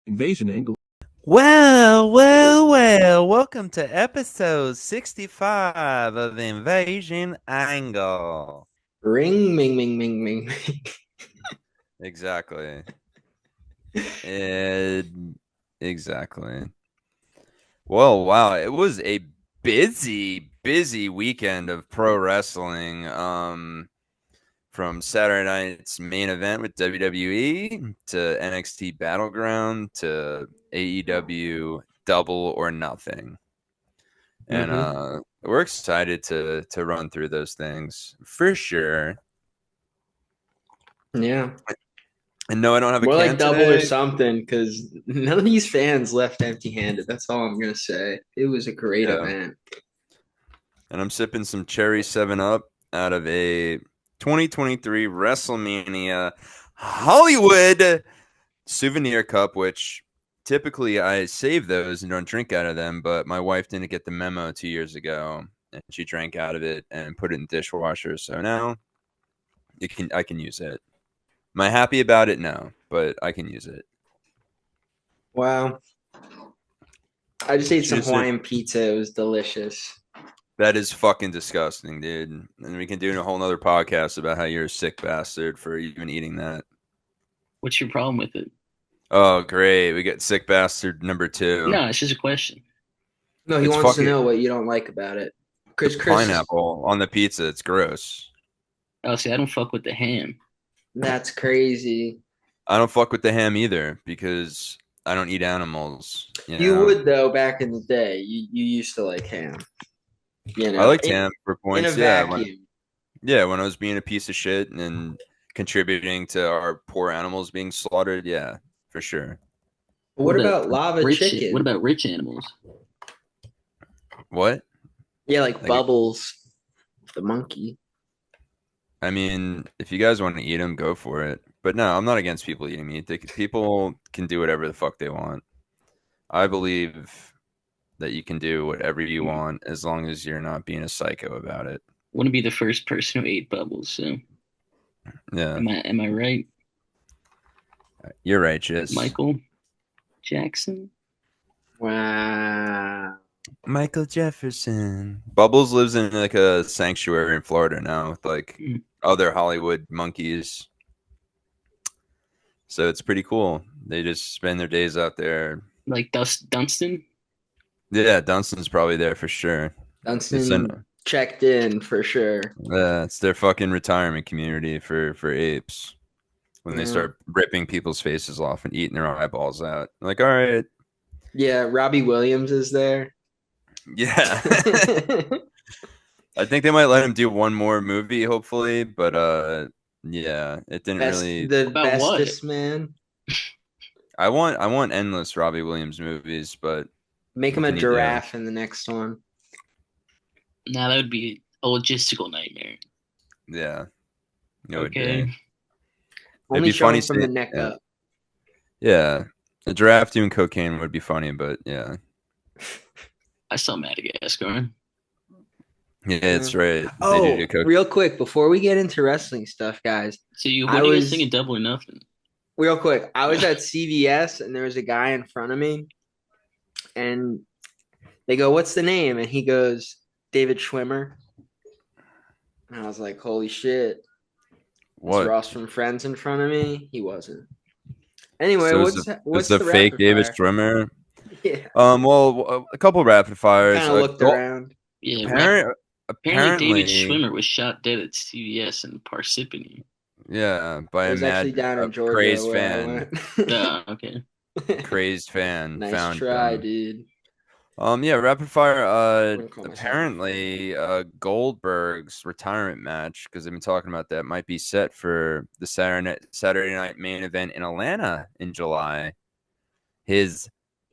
Invasion angle. Well. Welcome to episode 65 of Invasion Angle. Ring, ming, ming, ming, ming, ming. Exactly. Exactly. Well, wow. It was a busy weekend of pro wrestling. From Saturday night's main event with WWE to NXT Battleground to AEW Double or Nothing. And we're excited to run through those things for sure. Yeah. And no, I don't have a More can like double or today. something, because none of these fans left empty-handed. That's all I'm gonna say. It was a great Yeah. event. And I'm sipping some cherry 7 Up out of a 2023 WrestleMania Hollywood souvenir cup, which typically I save those and don't drink out of them, but my wife didn't get the memo 2 years ago and she drank out of it and put it in the dishwasher. So now I can use it. Am I happy about it? No, but I can use it. Wow. I just ate some Seriously? Hawaiian pizza. It was delicious. That is fucking disgusting, dude. And we can do a whole nother podcast about how you're a sick bastard for even eating that. What's your problem with it? Oh, great. We get sick bastard number 2. No, it's just a question. No, he It's wants to fucking know what you don't like about it. Chris, pineapple on the pizza. It's gross. Oh, see, I don't fuck with the ham. That's crazy. I don't fuck with the ham either because I don't eat animals. You know? would though back in the day. You used to like ham. You know, I liked ham for in points. a Yeah, vacuum. when I was being a piece of shit and contributing to our poor animals being slaughtered. Yeah, for sure. What about lava chicken? What about rich animals? What? Yeah, like Bubbles, the monkey. I mean, if you guys want to eat them, go for it. But no, I'm not against people eating meat. People can do whatever the fuck they want. I believe that you can do whatever you want as long as you're not being a psycho about it. Wouldn't be the first person who ate Bubbles, so yeah. Am I right? You're righteous. Michael Jackson. Wow. Michael Jefferson. Bubbles lives in like a sanctuary in Florida now with like other Hollywood monkeys. So it's pretty cool. They just spend their days out there. Like Dunstan? Yeah, Dunstan's probably there for sure. Dunstan checked in for sure. Yeah, it's their fucking retirement community for apes. When they start ripping people's faces off and eating their eyeballs out. Like, all right. Yeah, Robbie Williams is there. Yeah. I think they might let him do one more movie, hopefully, but yeah, it didn't really. The bestest man. I want endless Robbie Williams movies, but make him a giraffe in the next one. Nah, that would be a logistical nightmare. Yeah. Okay. Only show him from the neck up. Yeah. A giraffe doing cocaine would be funny, but yeah. I saw Madagascar. Yeah, that's right. Oh, real quick, before we get into wrestling stuff, guys. So what do you guys think of Double or Nothing? Real quick, I was at CVS and there was a guy in front of me. And they go, "What's the name?" And he goes, "David Schwimmer." And I was like, holy shit. What? Is Ross from Friends in front of me? He wasn't. Anyway, so what's the fake David Schwimmer? Yeah. Well, a couple rapid fires. Kind of looked around. Yeah. Apparently, David Schwimmer was shot dead at CVS in Parsippany. Yeah, by a mad, crazed fan. Okay. Crazed fan. Nice try, dude. Yeah, rapid fire. Apparently, Goldberg's retirement match, because they've been talking about that, might be set for the Saturday night main event in Atlanta in July. His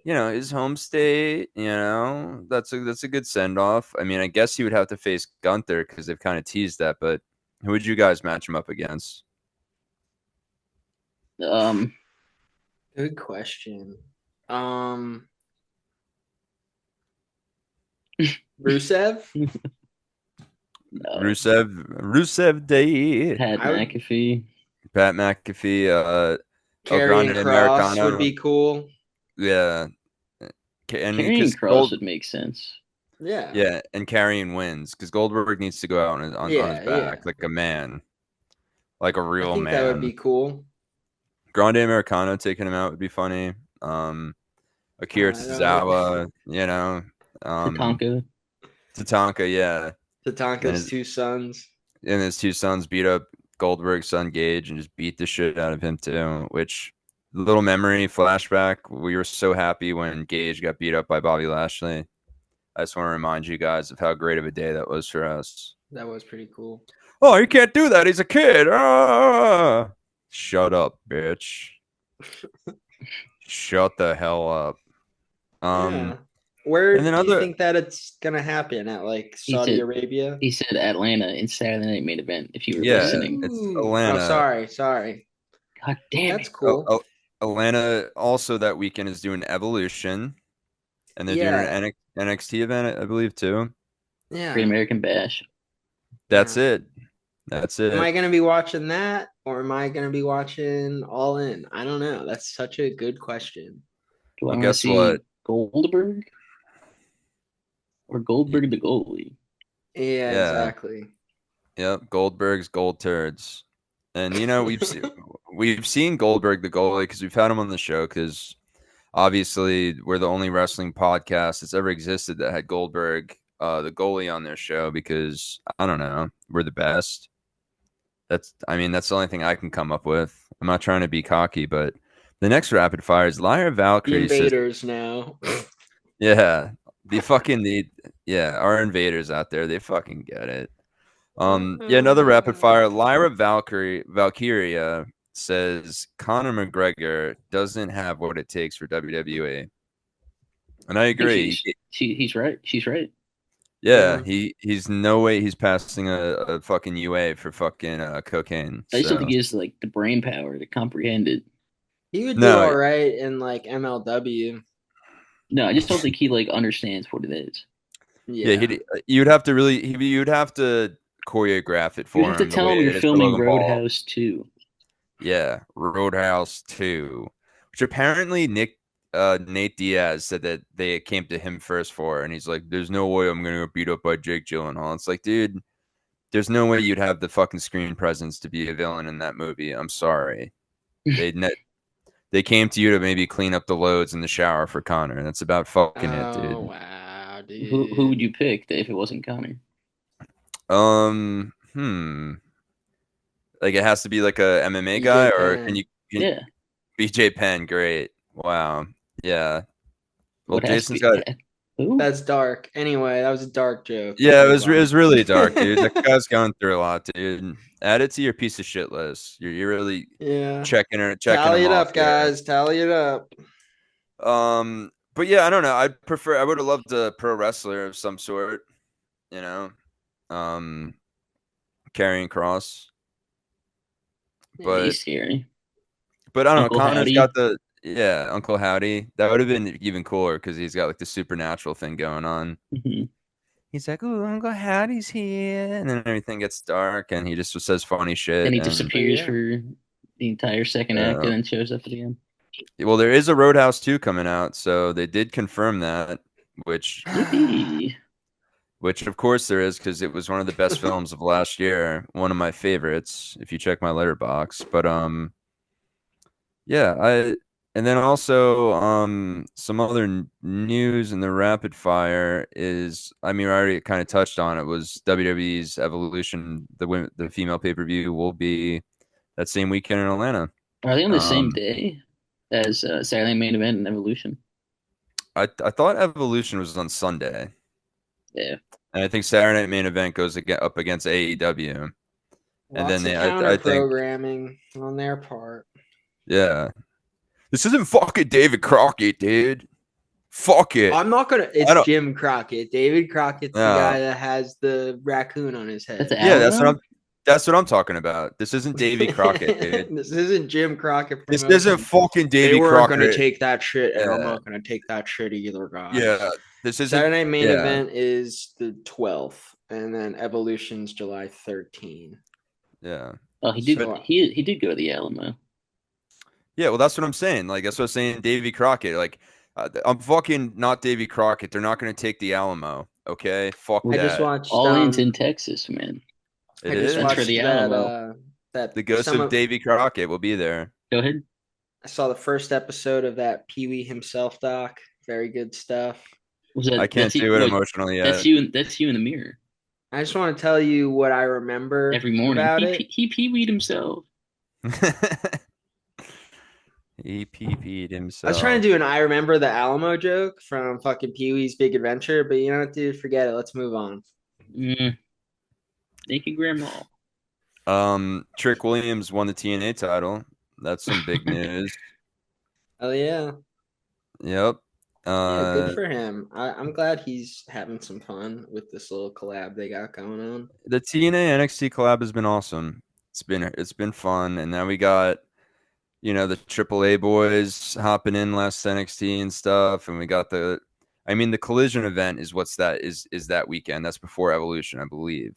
home state. That's a good send off. I mean, I guess he would have to face Gunther because they've kind of teased that. But who would you guys match him up against? Good question. Rusev? No. Rusev Day. Pat McAfee. Karrion Kross would be cool. Yeah, and Carrying because Cross would make sense. Yeah. yeah, and carrying wins because Goldberg needs to go out on his Yeah, yeah. back like a man, like a I real think that would man. be cool. Grande Americano taking him out would be funny. Akira I don't. Tozawa, you know, um, Tatanka. Tatanka, yeah, and Tatanka's two sons. his two sons beat up Goldberg's son Gage and just beat the shit out of him too. Which little memory flashback, we were so happy when Gage got beat up by Bobby Lashley. I just want to remind you guys of how great of a day that was for us. That was pretty cool. Oh, you can't do that. He's a kid. Ah! Shut up, bitch. Shut the hell up. Yeah. And Where then do you other think that it's gonna happen at, like He Saudi said Arabia? he said Atlanta in Saturday Night Main Event. If you were yeah, listening, it's Ooh. Oh, Atlanta. sorry. God damn That's it! cool. Atlanta also that weekend is doing Evolution, and they're doing Yeah. an NXT event, I believe, too. Great Yeah. American Bash. That's Yeah. it. That's Am it. I gonna be watching that, or am I gonna be watching All In? I don't know. That's such a good question. Do I Well, want to guess what? see Goldberg or Y- Goldberg the goalie? Yeah, Yeah. exactly. Yep. Goldberg's gold turds. And we've seen Goldberg the goalie because we've had him on the show because obviously we're the only wrestling podcast that's ever existed that had Goldberg, the goalie, on their show because I don't know, we're the best. That's the only thing I can come up with. I'm not trying to be cocky, but the next rapid fire is Lyra The Valkyrie says, invaders now. yeah, the fucking need, yeah, our invaders out there, they fucking get it. Yeah, another rapid fire. Lyra Valkyria says Conor McGregor doesn't have what it takes for WWE, and I I think agree. he's right. She's right. Yeah, Yeah. he's no way he's passing a fucking UA for fucking cocaine. I just don't think So he has like the brain power to comprehend it. He would do no, all right in like MLW. No, I just don't think he like understands what it is. yeah, Yeah. you'd have to choreograph it You for have to him the tell way him you're it is for filming Logan Paul. Roadhouse 2. Yeah, Roadhouse 2, which apparently Nate Diaz said that they came to him first for, and he's like, "There's no way I'm gonna get beat up by Jake Gyllenhaal." It's like, dude, there's no way you'd have the fucking screen presence to be a villain in that movie. I'm sorry. They ne- they came to you to maybe clean up the loads in the shower for Connor, and that's about fucking it, Oh dude. wow, Who would dude. you pick if it wasn't Connor? Um, hmm. Like it has to be like a MMA BJ guy, or Penn. can Yeah, BJ Penn? Great. Wow. Yeah. Well, what has to Jason's be got. who? That's dark. Anyway, that was a dark joke. Let's Yeah, move it on. was really dark, dude. That guy's going through a lot, dude. Add it to your piece of shit list. You're really Yeah. checking Tally him it off up, here. guys. Tally it up. But yeah, I don't know. I would have loved a pro wrestler of some sort, you know. Um, carrying cross, Yeah, but he's scary. I don't know. Uncle Connor's got Howdy. the yeah, Uncle Howdy. That would have been even cooler because he's got like the supernatural thing going on. Hmm. He's like, "Oh, Uncle Howdy's here," and then everything gets dark, and he just says funny Then shit. he And But disappears yeah. for the entire second act uh, and then shows up at the end. well, there is a Roadhouse 2 coming out, so they did confirm that, which Yippee! of course there is because it was one of the best films of last year, one of my favorites. If you check my letterbox, but yeah, and then also some other news in the rapid fire is I mean I already kind of touched on it was WWE's Evolution the female pay-per-view will be that same weekend in Atlanta. Are they on the same Um day as Saturday Main Event and Evolution? I thought Evolution was on Sunday, Yeah, and I think Saturday Night Main Event goes up against AEW, and then Lots of I counter think programming on their part. yeah, this isn't fucking David Crockett, dude. Fuck it. I'm not gonna. I It's don't. Jim Crockett. David Crockett's the No. guy that has the raccoon on his that's head. Yeah, Alamo. that's what I'm talking about. This isn't Davy Crockett, dude. This isn't Jim Crockett This isn't promotion. fucking They Davy weren't gonna Crockett. take that shit, and I'm Yeah, not gonna take that shit either, yeah. guys. This isn't. Saturday Night Main Yeah, Event is the 12th, and then Evolution's July 13. yeah. Oh, But So he did go to the Alamo. Yeah, well, that's what I'm saying. Like, that's what I'm saying. Davy Crockett. Like, I'm fucking not Davy Crockett. They're not going to take the Alamo. Okay, fuck I just that. watched All in's in Texas, man. It I just That's for is. watched the that Alamo. that The ghost some of of Davy Crockett will be there. Go ahead. I saw the first episode of that Pee Wee himself doc. Very good stuff. Was I that can't do it what emotionally that's yet. you that's you in the mirror I just want to tell you what I remember every morning. about He it. he pee-weed himself. He pee-peed I was trying himself. to do an I remember the Alamo joke from fucking Pee Wee's Big Adventure, but you know what, dude? Forget it. Let's move on. Mm, naked grandma. Trick Williams won the TNA title. That's some big news. Oh yeah. Yep. Yeah, good Uh, for him. I'm glad he's having some fun with this little collab they got going on. the TNA NXT collab has been awesome. It's been fun, and now we got the AAA boys hopping in last NXT and stuff, and we got the Collision event is is that weekend. That's before Evolution, I believe.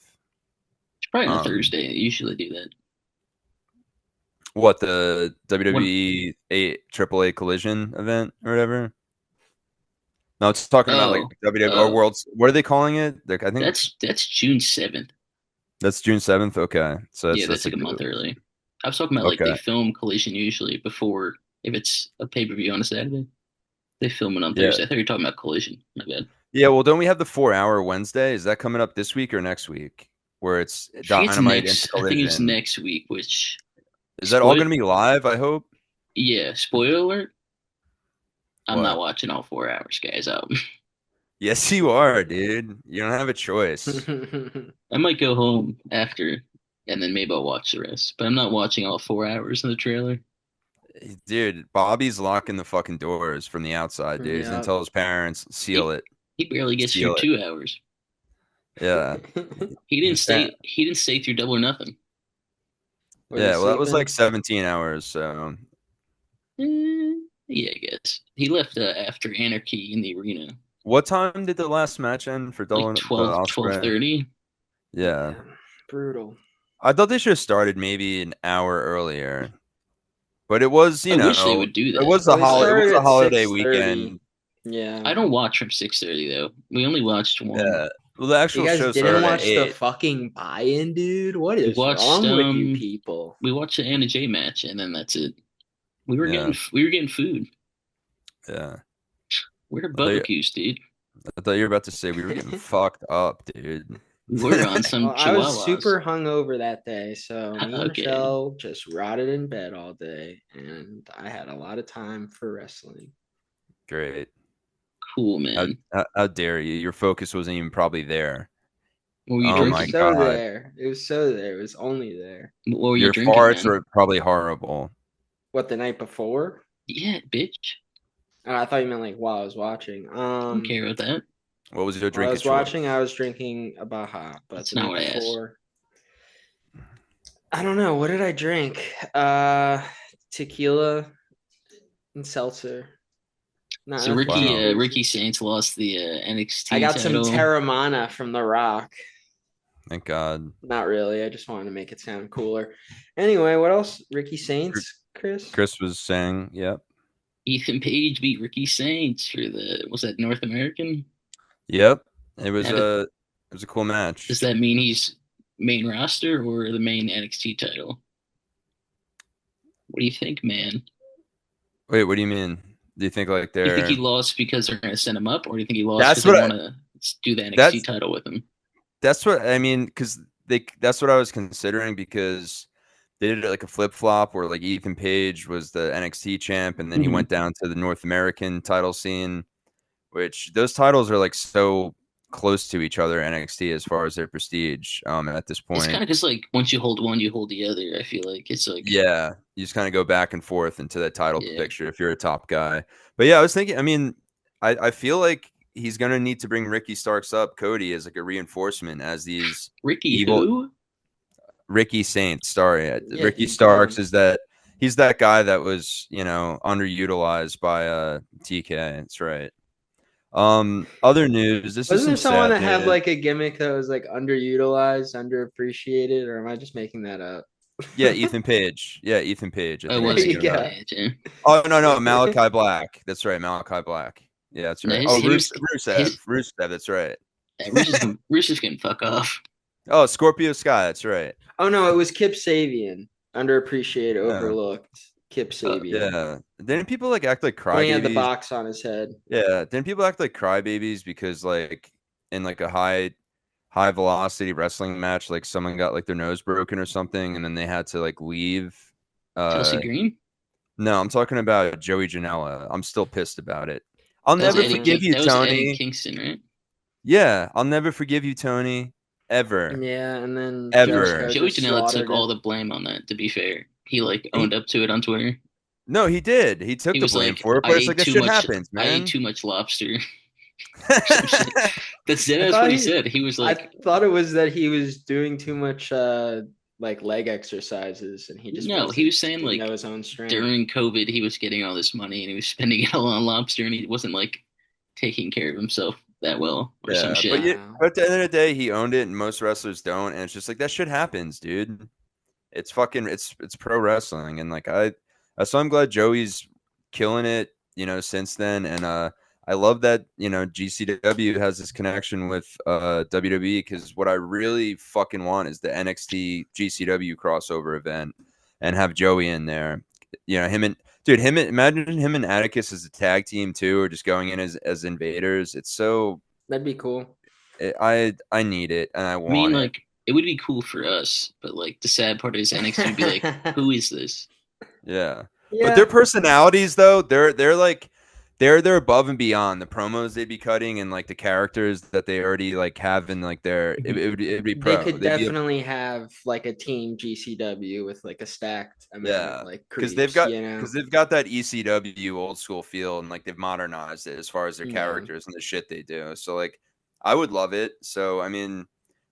It's probably on a Um, Thursday. I usually do that. what the One WWE AAA Collision event or whatever? No, it's talking about like oh WWE or oh Worlds. What are they calling it? Like, I think that's June 7th. that's June 7th. Okay, so Yeah, that's that's like like a month early. I was talking about like okay. they film Collision usually before if it's a pay-per-view on a Saturday. They film it on Yeah, Thursday. I thought you were talking about Collision. My bad. yeah. Well, don't we have the 4 hour Wednesday? Is that coming up this week or next week? Where it's I think it's Dynamite into next. I think it's Collision. next week. Which Is that all going spoil? to be live? I hope. Yeah, spoiler alert. I'm not What? watching all 4 hours, guys. Yes, you are, dude. You don't have a choice. I might go home after, and then maybe I'll watch the rest. But I'm not watching all 4 hours in the trailer. Dude, Bobby's locking the fucking doors from the outside, dude. He's gonna Yeah. tell his parents, seal He it, he barely gets through seal it. 2 hours. Yeah. He didn't His parent. stay. He didn't stay through Double or Nothing. Was he Yeah, well, that was like sleeping? 17 hours. So Yeah, I guess he left after Anarchy in the arena, what time did the last match end for like Double the 12, Osprey? 12:30. Yeah. Damn. Brutal. I thought they should have started maybe an hour earlier. But it was, I wish they would do it that. was Well, a they it started was a at holiday 6:30. weekend. Yeah. I don't watch from 6:30 though. We only watched one. Yeah. Well, the You actual guys show didn't started at watch the 8. fucking buy-in, dude? What We is watched wrong with you people? we watched the Anna J match, and then that's it. Yeah. We were getting food. Yeah. We're I thought you, barbecues, dude. I thought you were about to say we were getting fucked up, dude. We're on some Well, I was chihuahuas. super hungover that day, so me and Okay, Michelle just rotted in bed all day, and I had a lot of time for wrestling. Great. cool, How, man. how dare you? Your focus wasn't even probably there. What were you It Oh was my drinking? so God. there. It was so there. It was only there. What were you Your drinking, farts man? were probably horrible. What, the night before? Yeah, bitch. Oh, I thought you meant like while I was watching. I don't care about that. What was your While I drink of was choice? watching, I was drinking a Baja, but That's the not night what I asked. before, I don't know. What did I drink? Tequila and seltzer. Not So nothing too Wow. Ricky crazy. Saints lost the I NXT got some title. Terramana from The Rock. Thank God. Not really. I just wanted to make it sound cooler. Anyway, what else? Ricky Saints, Chris? Chris was saying, yep. Ethan Page beat Ricky Saints for was that North American? Yep. It was How did, a cool match. does that mean he's main roster or the main NXT title? What do you think, man? Wait, what do you mean? Do you think like Do you think he they're lost because they're going to send him up, or do you think he lost because That's they what want to do the NXT that's title with him? that's what I mean because that's what I was considering because they did like a flip flop where like Ethan Page was the NXT champ and then he Mm-hmm. went down to the North American title scene, which those titles are like so close to each other NXT as far as their prestige at this It's kind point. of just like once you hold one, you hold the other. I feel like it's like, Yeah, you just kind of go back and forth into that title yeah, picture if you're a top guy. But yeah, I was thinking. I mean, I feel like he's gonna need to bring Ricky Starks up, Cody, as like a reinforcement as these Ricky evil who? Ricky Saints. Sorry, Yeah, Ricky he's Starks gone. is that he's that guy that was underutilized by TK. That's right. Other news. This is Wasn't there some someone sad that had news. like a gimmick that was like underutilized, underappreciated, or am I just making that up? Yeah, Ethan Page. Yeah, Ethan Page. I Oh, it think I'm was There you thinking Ethan about. go. Page. Yeah. Oh no, Malachi Black. That's right, Malachi Black. Yeah, that's No, right. Oh, his Rusev. That's right. Roosters can fuck off. Oh, Scorpio Sky. That's right. Oh no, it was Kip Sabian. Underappreciated, Yeah, overlooked. Kip Sabian. yeah. Didn't people like act like When he had the crybabies? box on his head. Yeah, didn't people act like crybabies because like in like a high velocity wrestling match, like someone got like their nose broken or something, and then they had to like leave. Chelsea Uh, Green. no, I'm talking about Joey Janela. I'm still pissed about it. I'll That was never Eddie. forgive Yeah. you, That was Eddie Tony. Kingston, right? Yeah, I'll never forgive you, Tony. Ever, Yeah, and then ever. Jericho Joey just Janela took slaughtered all him. the blame on that. To be fair, he like He owned up to it on Twitter. no, he did. He took He the was blame like, for it, "I but it's like ate that too shit much. happens, I ate man. too much lobster." Or some shit. I That's thought what he he said. He was I like, thought it was that he was doing too much like leg exercises and he just no, he was saying didn't know like his own strength. during COVID he was getting all this money and he was spending it all on lobster and he wasn't like taking care of himself that well or some Yeah, but shit. Wow. but at the end of the day, he owned it, and most wrestlers don't. And it's just like that shit happens, dude. It's fucking it's pro wrestling, and like so I'm glad Joey's killing it, since then. And I love that GCW has this connection with WWE, because what I really fucking want is the NXT GCW crossover event and have Joey in there. Him and dude, imagine him and Atticus as a tag team too, or just going in as invaders. It's so That'd be cool. I need it and I I mean, want it. like it would be cool for us, but like the sad part is NXT would be like, who is this? Yeah. But their Yeah. personalities though, they're like they're above and beyond the promos they'd be cutting and like the characters that they already like have in like it'd be They pro. could They'd be definitely have like a team GCW with like a stacked amount of yeah. like Because they've creeps, got you know? because they've got that ECW old school feel and like they've modernized it as far as their Yeah. characters and the shit they do. So like I would love it. So I mean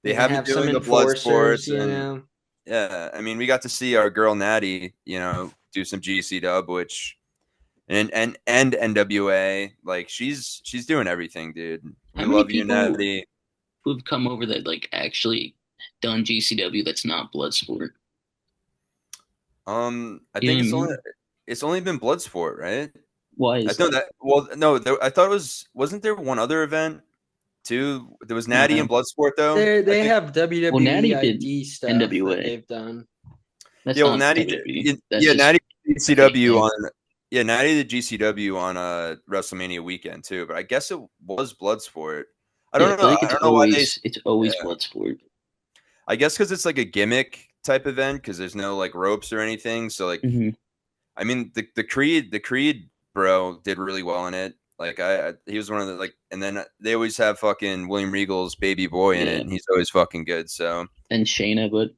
they They can have been have some doing the blood enforcers, sports you and know? yeah, I mean we got to see our girl Natty, do some GC dub, which and NWA. Like she's doing everything, dude. How We many love you, people Natty. who've come over that like actually done GCW that's not Bloodsport? I You know think what I mean? it's only been Bloodsport, right? Why I is know that? that. Well, no, I thought it wasn't there one other event too? There was Natty and No. Bloodsport though. I They think. have Well, WWE Natty did ID stuff that NWA. they've done. That's Yeah, well, not Natty. WWE. That's Yeah, just Natty a fake GCW thing. on. Yeah, Natty did GCW on WrestleMania weekend too, but I guess it was Bloodsport. I Yeah, I don't know. feel like I don't know why they. it's always Yeah. Bloodsport. I guess because it's like a gimmick type event because there's no like ropes or anything. So like, Hmm. I mean, the Creed bro did really well in it. Like he was one of the like, and then they always have fucking William Regal's baby boy in it, Yeah, and he's always fucking good. So and Shayna, but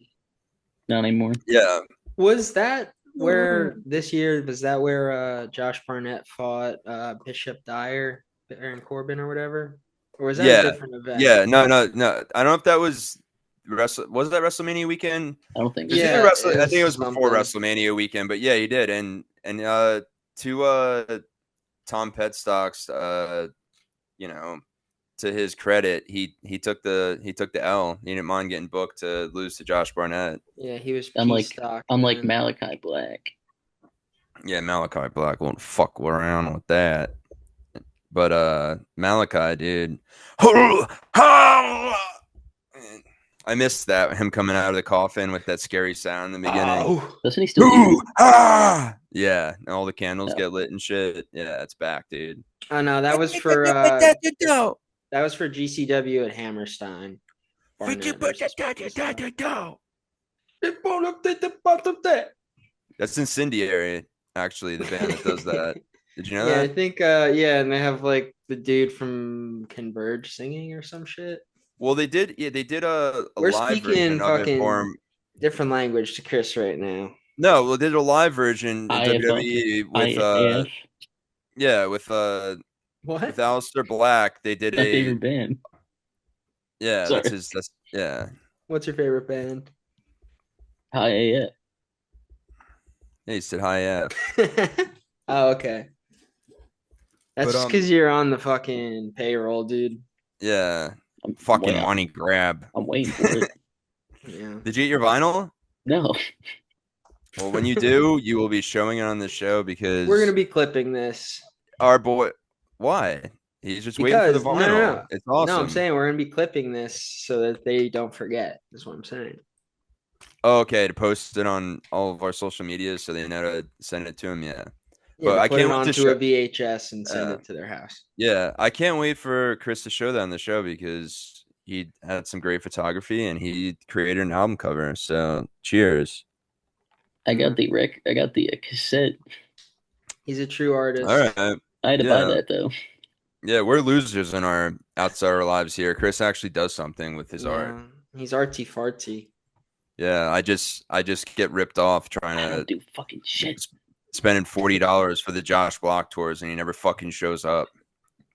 not anymore. yeah, Was that where this year was that where Josh Barnett fought Bishop Dyer, Baron Corbin or whatever? Or was that a yeah, different event? yeah. No, no, no. I don't know if that was was that WrestleMania weekend? I don't think It was so. either Yeah, Wrestle. it I think it was was before something. WrestleMania weekend, but yeah, he did. And to Tom Petstock's you know, to his credit, he took the L. He didn't mind getting booked to lose to Josh Barnett. Yeah, he was P Unlike stock, unlike man. Malachi Black. Yeah, Malachi Black won't fuck around with that. But Malachi, dude. I missed that him coming out of the coffin with that scary sound in the beginning. Oh, Doesn't he still do Yeah, and all the candles that? get lit and shit. Yeah, it's back, dude. oh no, that was for GCW at Hammerstein. Barnett versus Batista. That's Incendiary, actually, the band that does that. Did you know Yeah, I that? think yeah, and they have like the dude from Converge singing or some shit. Well, they did. Yeah, they did a We're live speaking version of it for fucking him. different language to Chris right now. No, well, they did a live version in IFF. WWE with IAF. yeah, with What? Aleister Black. They did My a favorite band. yeah, Sorry. that's yeah. What's your favorite band? IAF. Yeah, he said hi F. Oh, okay. That's But just because you're on the fucking payroll, dude. yeah, I'm fucking wait- money grab. I'm waiting for it. Yeah. Did you get your vinyl? No. Well, when you do, you will be showing it on the show because We're gonna be clipping this our boy. Why? He's just waiting for the because vinyl. It's no, I'm awesome. saying we're gonna be clipping this so that they don't forget. Is what I'm saying. Oh, okay, to post it on all of our social medias so they know to send it to him. Yeah, Yeah, but to I put can't it wait to onto show. a VHS and send Uh, it to their house. yeah, I can't wait for Chris to show that on the show because he had some great photography and he created an album cover. So, cheers. I got the cassette. He's a true All artist. right. I had to buy Yeah. that though. Yeah, we're losers in our outside our lives here. Chris actually does something with his art. Yeah, he's artsy fartsy. Yeah, I just get ripped off trying I to don't do fucking shit. spending $40 for the Josh Block tours and he never fucking shows up.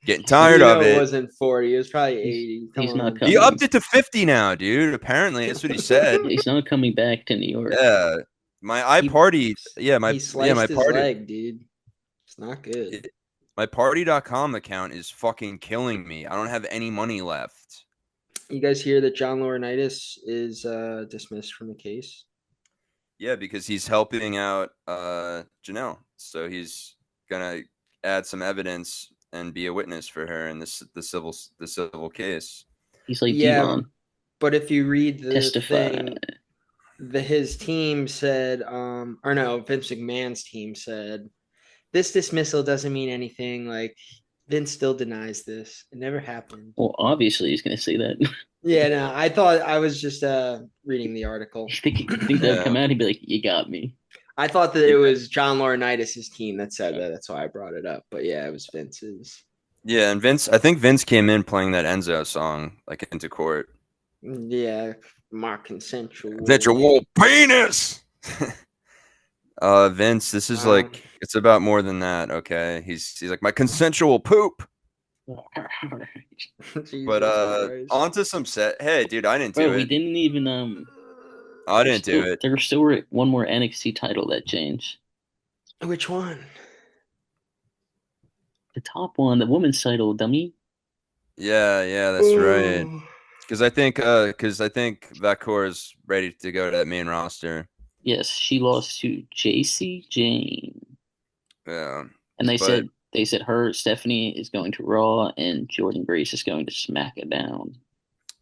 Getting You tired of know it it. wasn't 40. It was probably 80. Come He's not on. He coming. upped it to 50 now, dude. Apparently, that's what he said. He's not coming back to New York. Yeah. My He- party. Yeah, He sliced my his party. leg, dude. It's not good. My party.com account is fucking killing me. I don't have any money left. You guys hear that John Laurinaitis is dismissed from the case? Yeah, because he's helping out Janelle. So he's gonna add some evidence and be a witness for her in the civil case. He's like Yeah, Devon. but if you read the Testify. thing, his team said, or no, Vince McMahon's team said, this dismissal doesn't mean anything. Like, Vince still denies this. It never happened. Well, obviously he's gonna say that. Yeah, no, I thought I was just reading the article. You think that would come out? He'd be like, "You got me." I thought that it was John Laurinaitis' team that said that. That's why I brought it up. But yeah, it was Vince's. Yeah, and I think Vince came in playing that Enzo song like into court. Yeah, my consensual. Penis. Vince, this is like it's about more than that. Okay, he's like my consensual poop. But on to some set. Hey, dude, I didn't do Bro, we it. didn't even I didn't do it. There's still one more NXT title that changed. Which one? The top one, the women's title, dummy. Yeah, that's right. Because I think Vakor is ready to go to that main roster. Yes, she lost to JC Jane. Yeah, and they said Stephanie is going to Raw and Jordan Grace is going to SmackDown.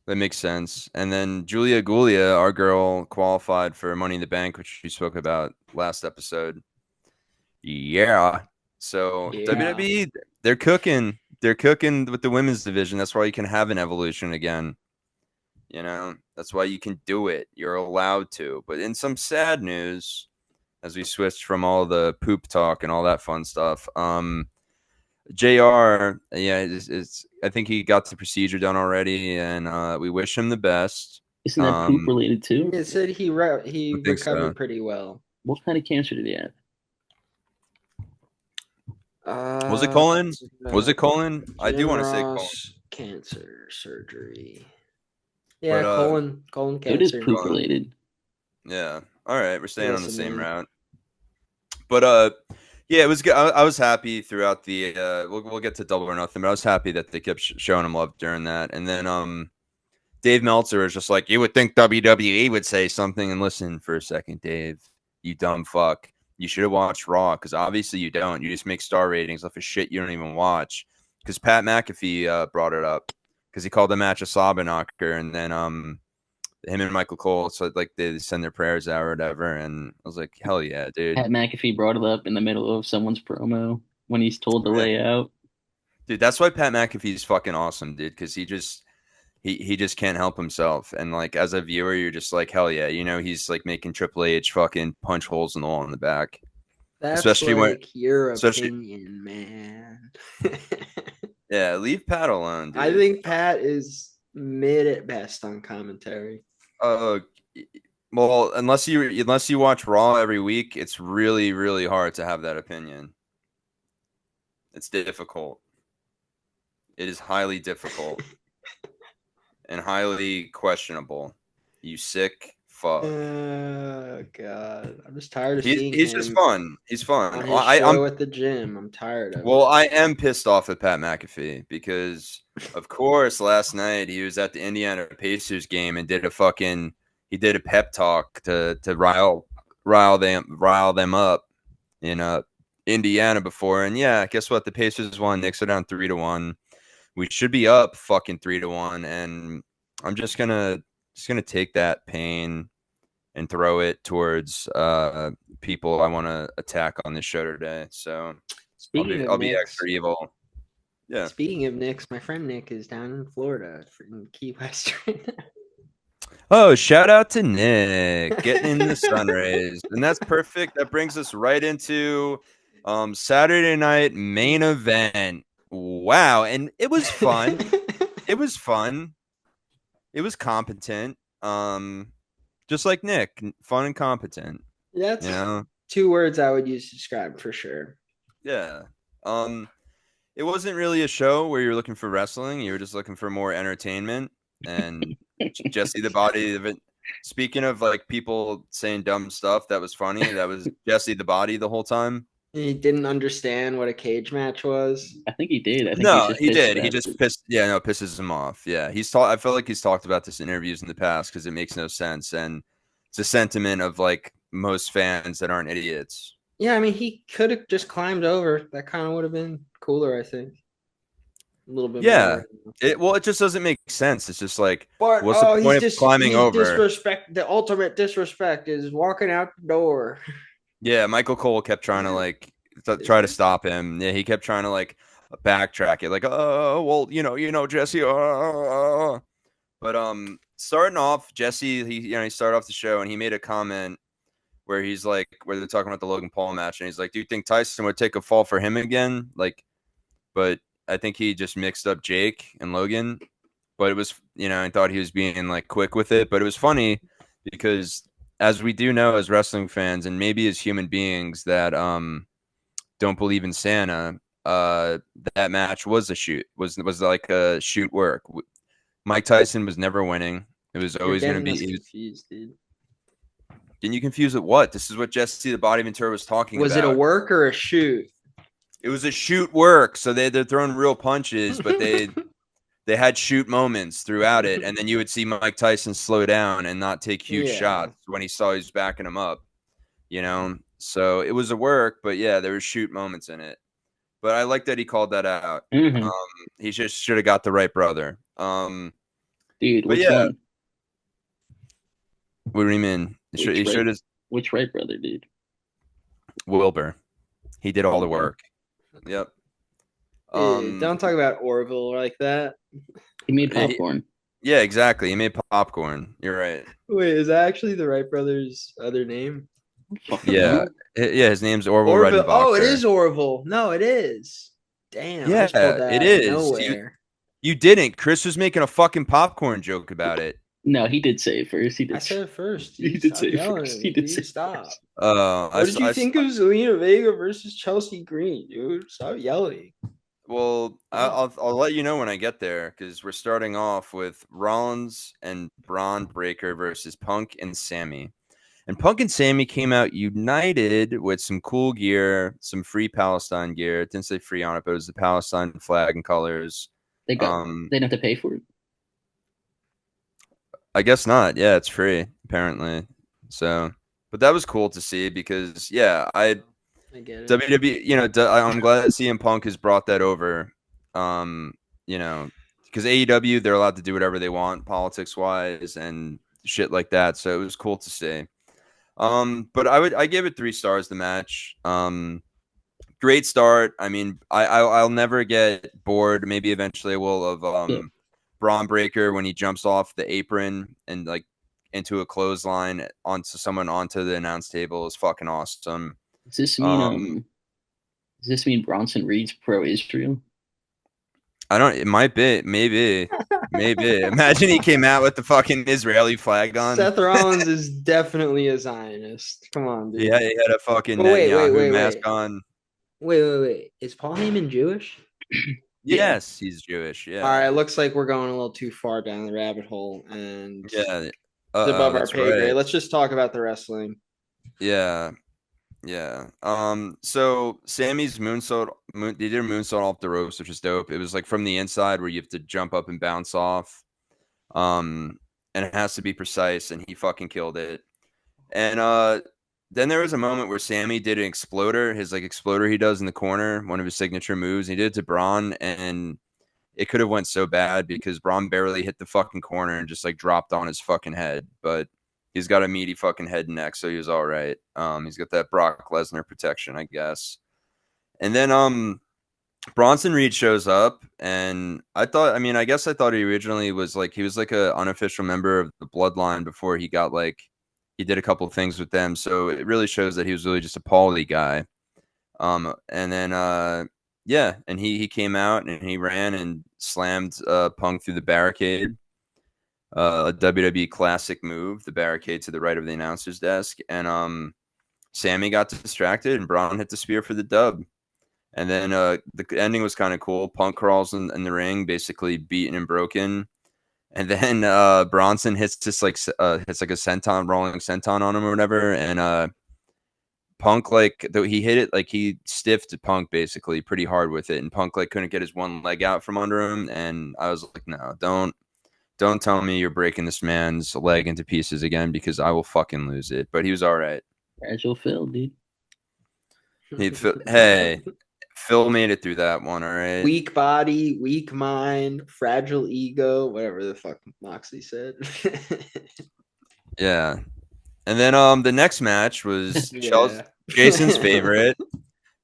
That makes sense. And then Julia Gulia, our girl, qualified for Money in the Bank, which we spoke about last episode. Yeah. So WWE, they're cooking. They're cooking with the women's division. That's why you can have an evolution again. You know, that's why you can do it. You're allowed to. But in some sad news, as we switched from all the poop talk and all that fun stuff, JR, yeah, I think he got the procedure done already, and we wish him the best. Isn't that poop related too? It said he recovered pretty well. What kind of cancer did he have? Was it colon? Was it colon? I do want to say colon. Cancer surgery. Yeah, colon cancer. It is poop related. Yeah. All right, we're staying on the same route. But yeah, it was good. I was happy throughout the. We'll get to Double or Nothing, but I was happy that they kept showing him love during that. And then Dave Meltzer is just like, you would think WWE would say something. And listen for a second, Dave, you dumb fuck. You should have watched Raw because obviously you don't. You just make star ratings off of shit you don't even watch. Because Pat McAfee brought it up because he called the match a slobber knocker, and then him and Michael Cole, so like they send their prayers out or whatever, and I was like, hell yeah, dude. Pat McAfee brought it up in the middle of someone's promo when he's told to lay out. Dude, that's why Pat McAfee is fucking awesome, dude, because he just can't help himself, and like as a viewer, you're just like, hell yeah, you know, he's like making Triple H fucking punch holes in the wall in the back. That's especially like your opinion, man. Yeah, leave Pat alone, dude. I think Pat is mid at best on commentary. Well, unless you watch Raw every week, it's really, really hard to have that opinion. It's difficult. It is highly difficult and highly questionable. You sick fuck. Oh God, I'm just tired of seeing him. He's just fun. He's fun. On his show at the gym. I'm tired of it. Well, I am pissed off at Pat McAfee because, of course, last night he was at the Indiana Pacers game and did a pep talk to rile rile them up in Indiana before. And yeah, guess what? The Pacers won. Knicks are down 3-1. We should be up fucking 3-1. And I'm just gonna take that pain and throw it towards people I want to attack on this show today. So Speaking of I'll be Knicks, extra evil. Yeah. speaking of Knicks, my friend Nick is down in Florida in Key West right now. Oh, shout out to Nick getting in the sun rays. And that's perfect. That brings us right into Saturday night main event. Wow. And it was fun. It was fun. It was competent. Just like Nick, fun and competent. That's You know? 2 words I would use to describe for sure. Yeah. It wasn't really a show where you're looking for wrestling. You were just looking for more entertainment. And Jesse the Body of it. Speaking of like people saying dumb stuff, that was funny. That was Jesse the Body the whole time. He didn't understand what a cage match was. I think he did. I think he's No, just he pissed did. He about just it. pissed. Yeah, no, pisses him off. Yeah, I feel like he's talked about this in interviews in the past because it makes no sense, and it's a sentiment of like most fans that aren't idiots. Yeah, I mean, he could have just climbed over. That kind of would have been cooler, I think. A little bit Yeah, more. it just doesn't make sense. It's just like, But what's the point of climbing he's over? disrespect. The ultimate disrespect is walking out the door. Yeah, Michael Cole kept trying to like try to stop him. Yeah, he kept trying to like backtrack it, like, oh well, Jesse. But starting off, Jesse, he started off the show and he made a comment where he's like, where they're talking about the Logan Paul match, and he's like, "Do you think Tyson would take a fall for him again?" Like, but I think he just mixed up Jake and Logan. But it was, I thought he was being like quick with it, but it was funny because as we do know as wrestling fans and maybe as human beings that don't believe in Santa, that match was a shoot, was like a shoot work. Mike Tyson was never winning. It was You're always going to getting be. us confused, dude. Didn't you confuse it? What? This is what Jesse the Body Ventura was talking Was it a about. work or a shoot? It was a shoot work. So they're throwing real punches, but they had shoot moments throughout it. And then you would see Mike Tyson slow down and not take huge shots when he saw he was backing him up, So it was a work, but yeah, there were shoot moments in it. But I like that he called that out. Mm-hmm. He just should have got the right brother. Dude, which yeah. one? What do you mean? He should have. Which right brother, dude? Wilbur. He did all the work. Yep. Don't talk about Orville like that. He made popcorn. Yeah, exactly. He made popcorn. You're right. Wait, is that actually the Wright brothers' other name? Yeah. Yeah, his name's Orville. Oh, it is Orville. No, it is. Damn. Yeah, it is. Nowhere. You didn't. Chris was making a fucking popcorn joke about it. No, he did say it first. I said it first. He did say it first. He did say stop. What did you think of Zelina Vega versus Chelsea Green, dude? Stop yelling. Well, I'll let you know when I get there because we're starting off with Rollins and Braun Breaker versus Punk and Sammy. And Punk and Sammy came out united with some cool gear, some free Palestine gear. It didn't say free on it, but it was the Palestine flag and colors. They didn't have to pay for it. I guess not. Yeah, it's free apparently. So, but that was cool to see because I get it. WWE. I'm glad that CM Punk has brought that over. Because AEW they're allowed to do whatever they want politics wise and shit like that. So it was cool to see. But I give it 3 stars. The match. Great start. I mean, I'll never get bored. Maybe eventually I will of Braun Breaker when he jumps off the apron and like into a clothesline onto the announce table is fucking awesome. Does this mean Bronson Reed's pro-Israel? I don't. It might be. Maybe. Imagine he came out with the fucking Israeli flag on. Seth Rollins is definitely a Zionist. Come on, dude. Yeah, he had a fucking Netanyahu mask on. Wait. Is Paul Heyman Jewish? Yes, he's Jewish. Yeah. All right. Looks like we're going a little too far down the rabbit hole, and it's above our pay grade. Let's just talk about the wrestling. Yeah. So Sammy's moonsault. They did a moonsault off the ropes, which is dope. It was like from the inside where you have to jump up and bounce off. And it has to be precise, and he fucking killed it. And then there was a moment where Sammy did an exploder, his like exploder he does in the corner, one of his signature moves. He did it to Braun, and it could have went so bad because Braun barely hit the fucking corner and just like dropped on his fucking head. But he's got a meaty fucking head and neck, so he was all right. He's got that Brock Lesnar protection, I guess. And then Bronson Reed shows up, and I guess I thought he originally was like he was like a unofficial member of the Bloodline before he got like he did a couple of things with them. So it really shows that he was really just a Paulie guy. And then yeah, and he came out and he ran and slammed Punk through the barricade. A WWE classic move, the barricade to the right of the announcer's desk, and Sammy got distracted and Braun hit the spear for the dub. And then the ending was kind of cool. Punk crawls in the ring, basically beaten and broken. And then Bronson hits like a senton, rolling senton on him or whatever. And Punk, like, though he hit it, like he stiffed Punk basically pretty hard with it. And Punk like couldn't get his one leg out from under him. And I was like, no, don't tell me you're breaking this man's leg into pieces again because I will fucking lose it. But he was all right. Fragile Phil, dude. Hey, Phil made it through that one, all right? Weak body, weak mind, fragile ego, whatever the fuck Moxley said. Yeah. And then the next match was Yeah. Jason's favorite.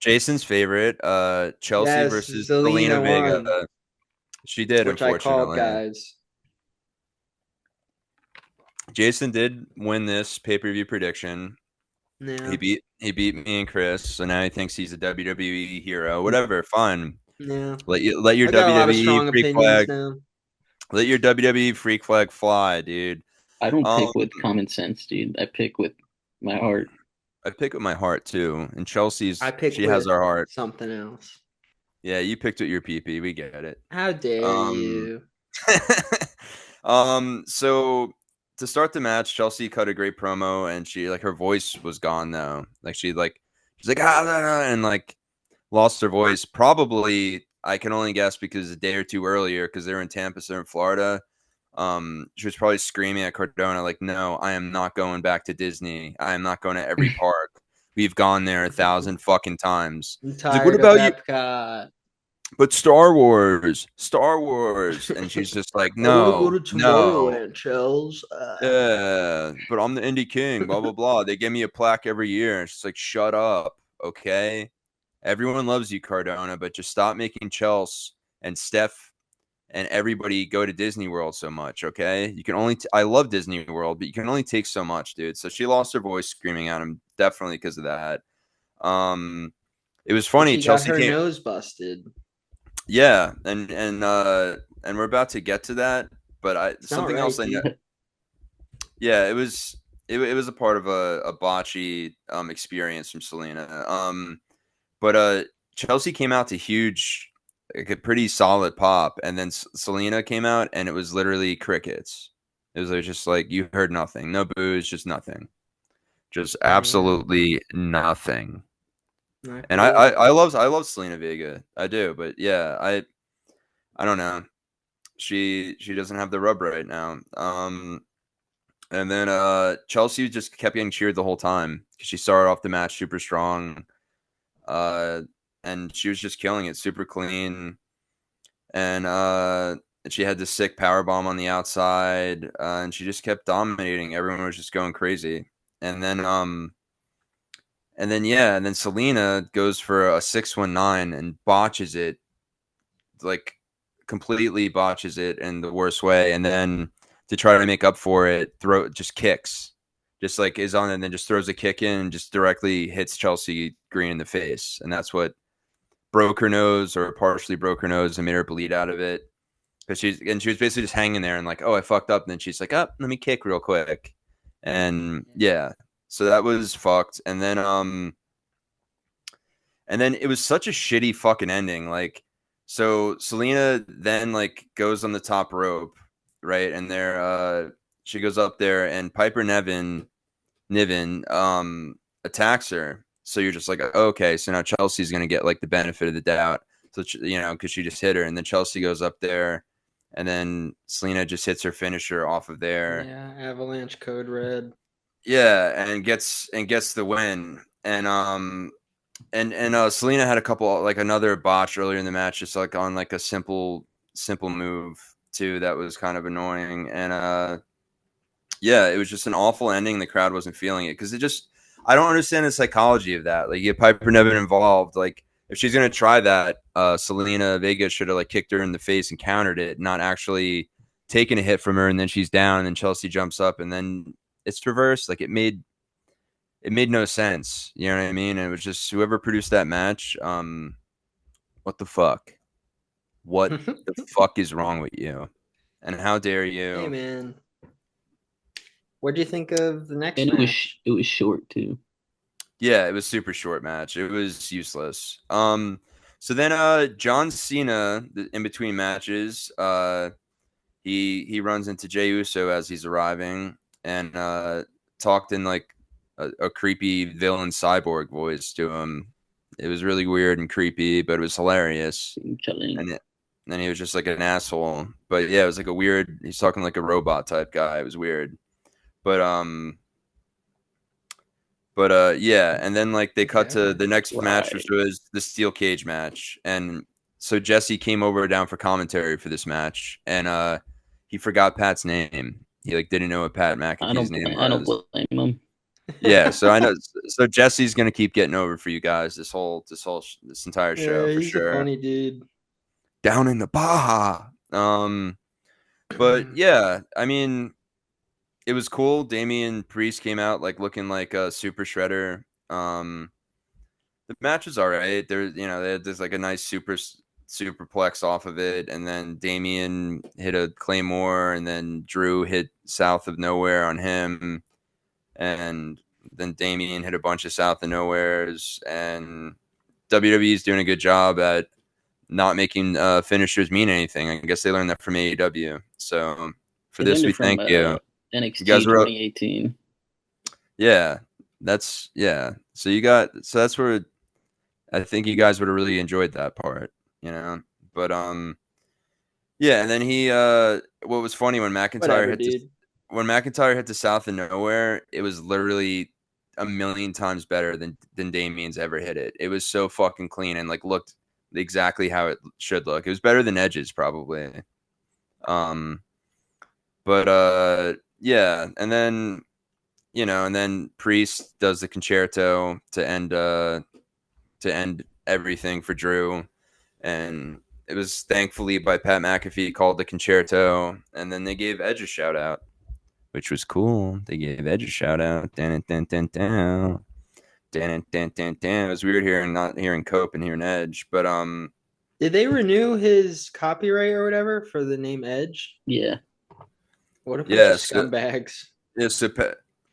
Chelsea Yes, versus Zelina Zelina Vega. won. She did, Which I called, unfortunately. guys. Jason did win this pay-per-view prediction. Yeah. He beat me and Chris, so now he thinks he's a WWE hero. Whatever, fine. Yeah. Let your I got a lot of WWE strong freak opinions flag. now. Let your WWE freak flag fly, dude. I don't pick with common sense, dude. I pick with my heart. I pick with my heart too, and Chelsea's. She with has our heart. something else. Yeah, you picked with your PP. We get it. How dare you? So to start the match, Chelsea cut a great promo, and she like her voice was gone though. Like she's like and like lost her voice. Probably I can only guess because a day or two earlier, because they're in Tampa, they're in Florida. She was probably screaming at Cardona like, "No, I am not going back to Disney. I am not going to every park. We've gone there 1,000 fucking times." I'm She's tired like, "What of about you?" Epcot. But Star Wars, and she's just like, I want to no, go to no, Tomorrowland, Chels. yeah, but I'm the indie king, blah blah blah. They give me a plaque every year. And she's like, shut up, okay? Everyone loves you, Cardona, but just stop making Chelsea and Steph and everybody go to Disney World so much, okay? You can only I love Disney World, but you can only take so much, dude. So she lost her voice screaming at him, definitely because of that. It was funny. She Chelsea got her came. nose busted. Yeah, and we're about to get to that, but It's not something right, else I know. dude. Yeah, it was a part of a botchy experience from Selena. But Chelsea came out to huge, like a pretty solid pop, and then Selena came out, and it was literally crickets. It was like, just like you heard nothing, no boos, just nothing, just absolutely nothing. Not And great. I love Selena Vega, I do, but yeah, I don't know. She doesn't have the rub right now. And then Chelsea just kept getting cheered the whole time because she started off the match super strong. Uh, and she was just killing it, super clean. And she had this sick power bomb on the outside, and she just kept dominating. Everyone was just going crazy. And then Selena goes for a 619 and botches it, like completely botches it in the worst way. And then to try to make up for it, just kicks, just like is on, and then just throws a kick in and just directly hits Chelsea Green in the face. And that's what broke her nose, or partially broke her nose, and made her bleed out of it. Because she was basically just hanging there and like, oh, I fucked up. And then she's like, oh, let me kick real quick. And yeah, so that was fucked. And then it was such a shitty fucking ending. Like, so Selena then like goes on the top rope, right? And there, she goes up there, and Piper Niven attacks her. So you're just like, okay, so now Chelsea's gonna get like the benefit of the doubt. So because she just hit her, and then Chelsea goes up there, and then Selena just hits her finisher off of there. Yeah, Avalanche Code Red. Yeah, and gets the win. And Selena had a couple, like another botch earlier in the match, just like on like a simple move too, that was kind of annoying. And yeah, it was just an awful ending. The crowd wasn't feeling it because I don't understand the psychology of that. Like, you get Piper Niven involved. Like, if she's gonna try that, Selena Vega should have like kicked her in the face and countered it, not actually taking a hit from her, and then she's down, and then Chelsea jumps up, and then it's reversed. Like, it made no sense. You know what I mean? And it was just whoever produced that match. What the fuck? What the fuck is wrong with you? And how dare Hey you? man, what do you think of the next And match? it was short too. Yeah, it was super short match. It was useless. So then John Cena in between matches, he runs into Jey Uso as he's arriving and talked in like a creepy villain cyborg voice to him. It was really weird and creepy, but it was hilarious. Chilling. And then he was just like an asshole. But yeah, it was like a weird, he's talking like a robot type guy. It was weird. But yeah, and then like they cut to Okay. the next match, which Right. was the steel cage match. And so Jesse came over down for commentary for this match, and he forgot Pat's name. He like didn't know what Pat McAfee's name I don't was. blame him. Yeah, so I know. So Jesse's gonna keep getting over for you guys this entire show Yeah, for he's a sure. funny dude. Down in the Baja. But yeah, I mean, it was cool. Damian Priest came out like looking like a super shredder. The match was all right. There's like a nice superplex off of it, and then Damian hit a claymore, and then Drew hit south of nowhere on him, and then Damian hit a bunch of south of nowheres, and WWE is doing a good job at not making finishers mean anything. I guess they learned that from AEW. So for They this, learned we it from thank you. You guys NXT were 2018. yeah. So that's where I think you guys would have really enjoyed that part, you know. But yeah, and then he what was funny Whatever, dude. When McIntyre hit the south of nowhere, it was literally a million times better than Damien's ever hit it. It was so fucking clean and like looked exactly how it should look. It was better than Edge's probably. Um but yeah, and then and then Priest does the concerto to end everything for Drew, and it was thankfully by Pat McAfee called the concerto, and then they gave Edge a shout out, which was cool. They gave Edge a shout out. Dan, dan, dan, dan. Dan, dan, dan, dan. It was weird hearing not hearing Cope and hearing Edge, but Did they renew his copyright or whatever for the name Edge? Yeah. What a bunch of yeah, so, scumbags. yeah, so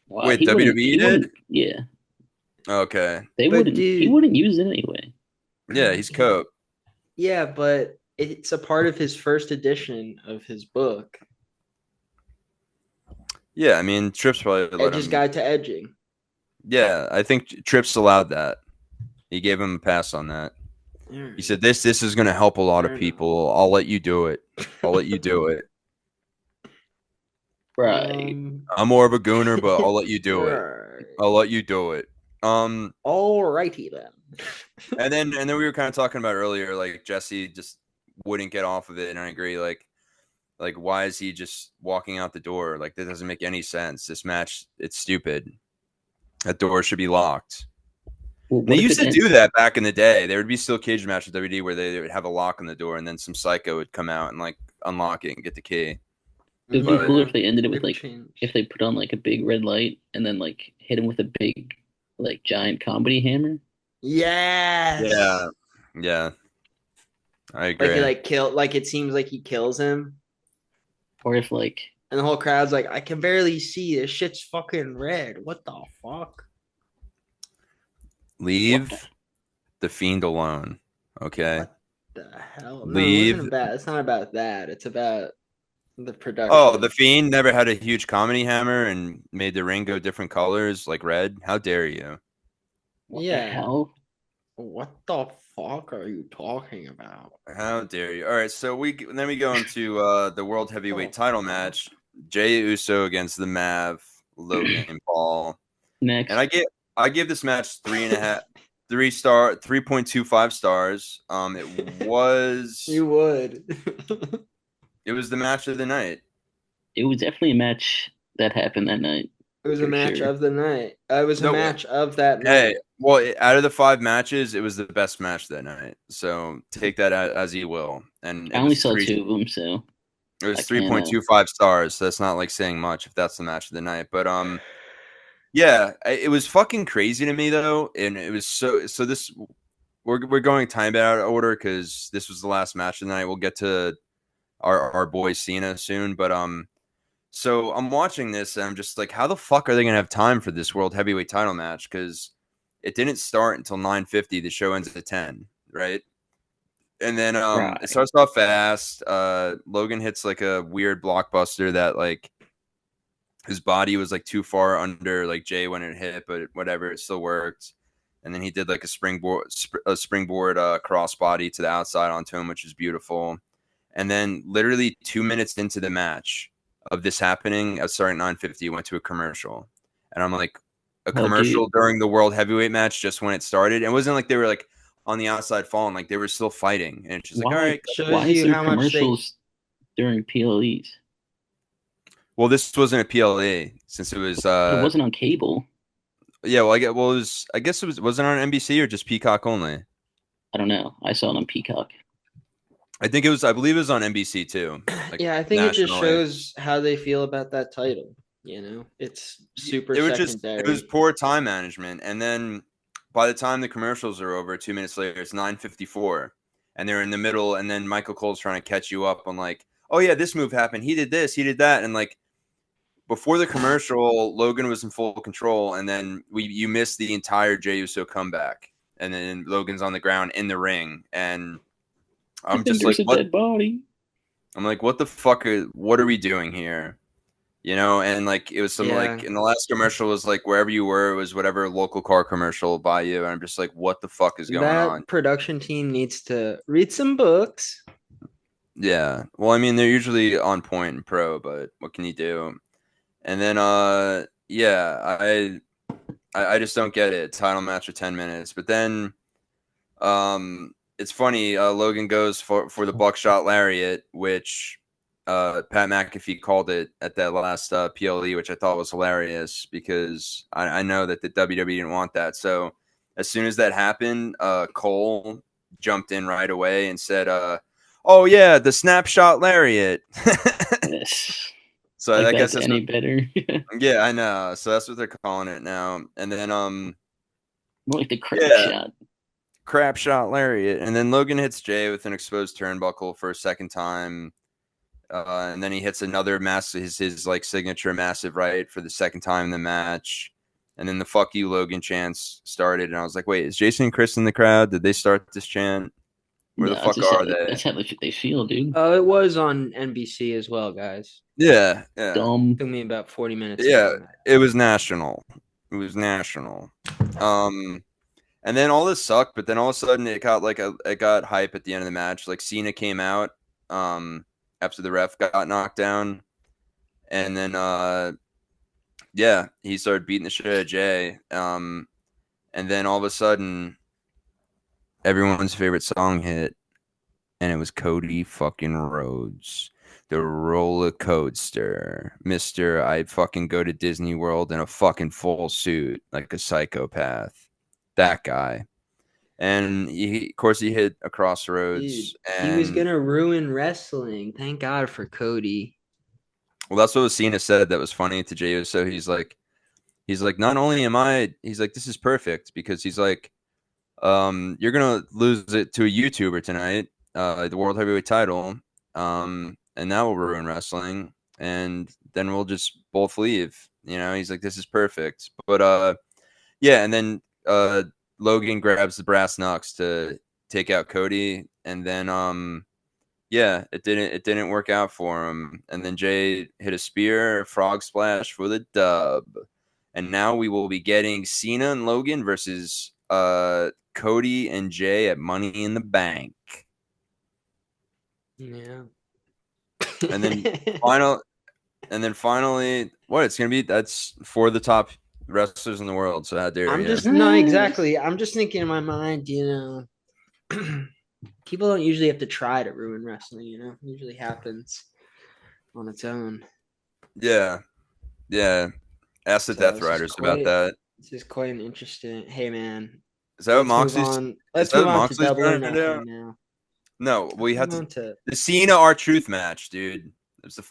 Wow. wait, WWE did? Yeah. Okay, But He dude, wouldn't use it anyway. yeah, he's Cope. yeah, but it's a part of his first edition of his book, Yeah, I mean Trips probably let Edge's him. Guide to Edging. Yeah, I think Trips allowed that. He gave him a pass on that. He said, "This is going to help a lot of Fair people. I'll let you do it. I'll let you do it. Right. I'm more of a gooner, but I'll let you do it. Right. I'll let you do it." Alrighty then. And then we were kind of talking about earlier, like Jesse just wouldn't get off of it, and I agree. Like why is he just walking out the door? Like that doesn't make any sense. This match, it's stupid. That door should be locked. Well, And they what if used it to do that back in the day. There would be still cage matches at WD where they would have a lock on the door, and then some psycho would come out and like unlock it and get the key. It would be But- cooler if they ended it with They've like changed. if they put on like a big red light and then like hit him with a big like giant comedy hammer. Yes. Yeah, I Like agree. he like it seems like he kills him. Or if like And the whole crowd's like, I can barely see. This shit's fucking red. What the fuck? Leave what? the Fiend alone. Okay. What the hell? No, Leave. it's not about that. It's about the production. Oh, the Fiend never had a huge comedy hammer and made the ring go different colors like red. How dare you? What the Yeah. hell? What the fuck are you talking about? How dare you? All right, so we go into the World Heavyweight Oh, title fuck. match. Jey Uso against the Mav. Logan Paul. Next. And I gave this match 3.25 stars. You would. It was the match of the night. It was definitely a match that happened that night. It was a For match sure. of the night. It was a No, match of that hey, night. well, out of the 5 matches, it was the best match that night. So take that as you will. And I only saw 2 of them, so it I was can't. 3.25 stars. So that's not like saying much if that's the match of the night. But yeah, it was fucking crazy to me though, and it was so this we're going time out order because this was the last match of the night. We'll get to our boy Cena soon, but so I'm watching this and I'm just like, how the fuck are they gonna have time for this world heavyweight title match? Because it didn't start until 9:50. The show ends at 10, right? And then it Right. starts off fast. Logan hits like a weird blockbuster that like his body was like too far under like Jay when it hit, but whatever, it still worked. And then he did like a springboard crossbody to the outside onto him, which is beautiful. And then literally 2 minutes into the match of this happening, starting at 9:50, went to a commercial, and I'm like, a Oh, dude. commercial during the world heavyweight match just when it started. It wasn't like they were like on the outside falling, like they were still fighting, and it's just like, all Why? right. Shows Why is you there how much they. commercials during PLEs? Well, this wasn't a PLA since it was But it wasn't on cable. yeah, I guess it wasn't on NBC or just Peacock only. I don't know. I saw it on Peacock. I believe it was on NBC too, like Yeah, I think it just nationally. shows how they feel about that title. It's super It was secondary. poor time management. And then by the time the commercials are over, 2 minutes later, it's 9:54, and they're in the middle. And then Michael Cole's trying to catch you up on like, oh yeah, this move happened. He did this, he did that, and like before the commercial, Logan was in full control, and then you missed the entire Jey Uso comeback, and then Logan's on the ground in the ring, and I'm And then just like, there's a what? dead body. I'm like, what the fuck? What are we doing here? You know, and like it was some Yeah, like in the last commercial was like wherever you were, it was whatever local car commercial by you, and I'm just like, what the fuck is going on? that production team needs to read some books. Yeah, well, I mean, they're usually on point and pro, but what can you do? And then yeah, I just don't get it. Title match for 10 minutes, but then it's funny. Logan goes for the buckshot lariat, which Pat McAfee called it at that last PLE, which I thought was hilarious because I know that the WWE didn't want that. So as soon as that happened, Cole jumped in right away and said, "Oh yeah, the snapshot lariat." Yes. So Like I guess that's that's any what. better. Yeah, I know. So that's what they're calling it now. And then More like the crap yeah, shot. crap shot lariat. And then Logan hits Jay with an exposed turnbuckle for a second time. And then he hits another massive, his like signature massive right for the second time in the match. And then the fuck you Logan chants started. And I was like, wait, is Jason and Chris in the crowd? Did they start this chant? Where the No, it's fuck just are they? that's how they feel, dude. Oh, it was on NBC as well, guys. Yeah, yeah, Dumb. Took me about 40 minutes to yeah. find that. It was national. It was national. Um, and then all this sucked, but then all of a sudden it got hype at the end of the match. Like Cena came out after the ref got knocked down, and then yeah, he started beating the shit out of Jay. And then all of a sudden everyone's favorite song hit, and it was Cody fucking Rhodes. The roller coaster. Mr. I fucking go to Disney World in a fucking full suit like a psychopath. That guy. And of course, he hit a Dude, crossroads, he was and gonna ruin wrestling. Thank God for Cody. well, that's what Cena said. That was funny to Jey Uso. He's like, not only am I, he's like, this is perfect because he's like, you're gonna lose it to a YouTuber tonight, the world heavyweight title, and that will ruin wrestling, and then we'll just both leave. You know, he's like, this is perfect. But yeah, and then Logan grabs the brass knucks to take out Cody, and then yeah, it didn't work out for him. And then Jay hit a spear, a frog splash for the dub. And now we will be getting Cena and Logan versus Cody and Jay at Money in the Bank. Yeah. And then final And then finally, what it's gonna be? That's for the top wrestlers in the world. So how dare I'm you? just not exactly. I'm just thinking in my mind, people don't usually have to try to ruin wrestling, It usually happens on its own. Yeah, yeah. Ask the So Death Riders about this is quite an interesting. Hey man, Is that what Moxley's? Is Let's that move what on to Moxley's Double or trying to do? Nothing now. No, we Let's had move to on to. the Cena R-Truth match, dude. It was the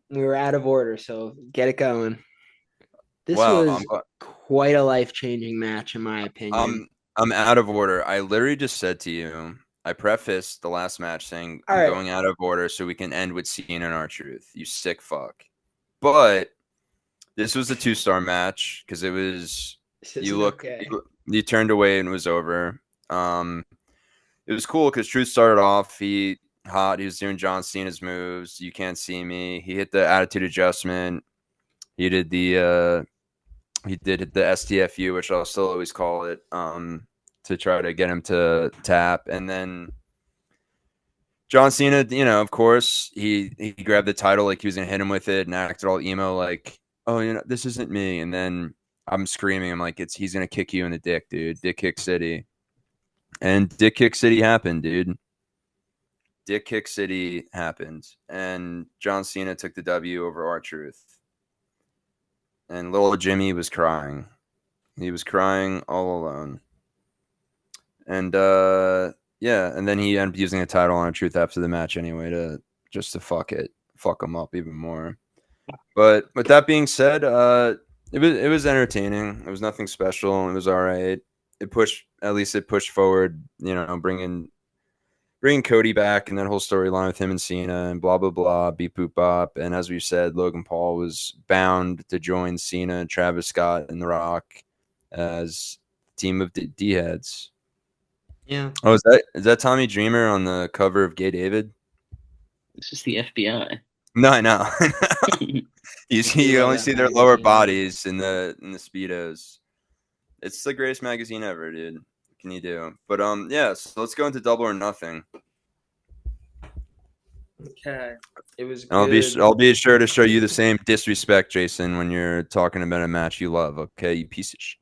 We were out of order, so get it going. This wow. was quite a life-changing match, in my opinion. I'm out of order. I literally just said to you. I prefaced the last match saying All I'm right, going out of order so we can end with Cena and R-Truth. You sick fuck. But this was a 2-star match because it was this you isn't look okay. you turned away and it was over. It was cool because Truth started off. He was doing John Cena's moves. You can't see me. He hit the attitude adjustment. He did he did hit the STFU, which I'll still always call it, to try to get him to tap. And then John Cena, of course, he grabbed the title like he was gonna hit him with it and acted all emo like, oh, this isn't me. And then I'm screaming, I'm like, he's gonna kick you in the dick, dude. Dick Kick City. And Dick Kick City happened, dude. Dick Kick City happened, and John Cena took the W over R-Truth. And little Jimmy was crying. He was crying all alone. And yeah, and then he ended up using a title on R-Truth after the match anyway to fuck him up even more. But with that being said, it was entertaining. It was nothing special. It was all right. It pushed forward, bringing Cody back and that whole storyline with him and Cena and blah blah blah, beep boop bop. And as we said, Logan Paul was bound to join Cena, Travis Scott, and The Rock as team of D heads. Yeah. Oh, is that Tommy Dreamer on the cover of Gay David? This is the FBI. No, I know. You love only that see their lower magazine. bodies in the speedos. It's the greatest magazine ever, dude. What can you do? But yeah. So let's go into Double or Nothing. Okay. It was And good. I'll be sure to show you the same disrespect, Jason, when you're talking about a match you love. Okay, you piece of shit.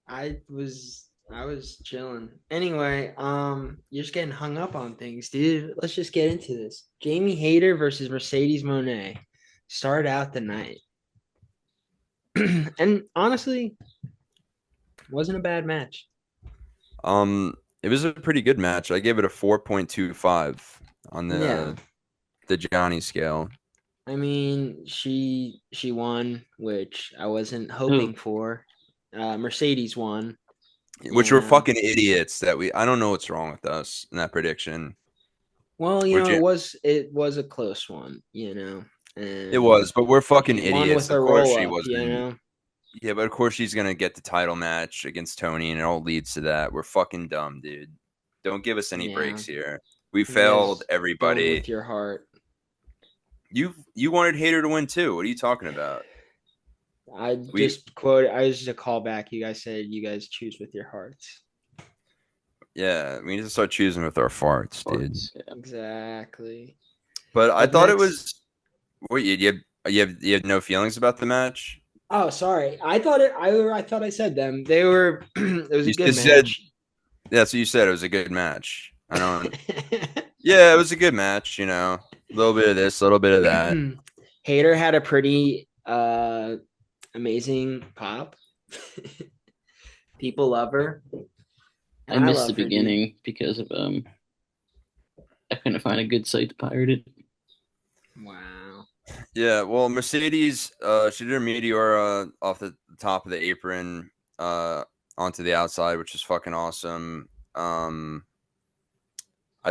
I was chilling. Anyway, you're just getting hung up on things, dude. Let's just get into this. Jamie Hayter versus Mercedes Moné started out the night. And honestly, wasn't a bad match. It was a pretty good match. I gave it a 4.25 on the Johnny scale. I mean, she won, which I wasn't hoping for. Mercedes won. Which were fucking idiots I don't know what's wrong with us in that prediction. Well, it was a close one, and it was, but we're fucking idiots. Of course she wasn't. Yeah, but of course she's gonna get the title match against Tony, and it all leads to that. We're fucking dumb, dude. Don't give us any breaks here. We failed everybody. With your heart. You wanted Hater to win too. What are you talking about? I was just a callback. You guys said you guys choose with your hearts. Yeah, we need to start choosing with our farts, dude. Yeah. Exactly. But I thought it was. What you have no feelings about the match? Oh, sorry. I thought I said them. They were. It was a good match. That's what you said. It was a good match. I don't. Yeah, it was a good match. A little bit of this, a little bit of that. Hater had a pretty amazing pop. People love her. I missed the beginning because of I couldn't find a good site to pirate it. Wow. Yeah, well, Mercedes, she did her Meteora off the top of the apron onto the outside, which is fucking awesome. I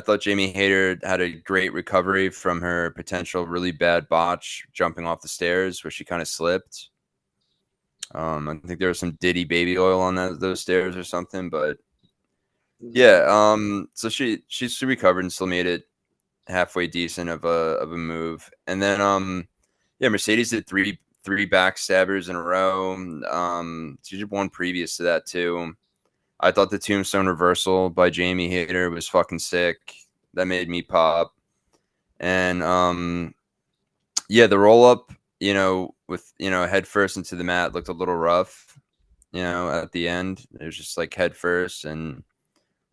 thought Jamie Hayter had a great recovery from her potential really bad botch jumping off the stairs where she kind of slipped. I think there was some Diddy baby oil on those stairs or something, but yeah. So she recovered and still made it halfway decent of a move, and then yeah, Mercedes did three backstabbers in a row. She did one previous to that too. I thought the tombstone reversal by Jamie Hayter was fucking sick. That made me pop. And Yeah, the roll up, with head first into the mat looked a little rough. At the end, it was just like head first and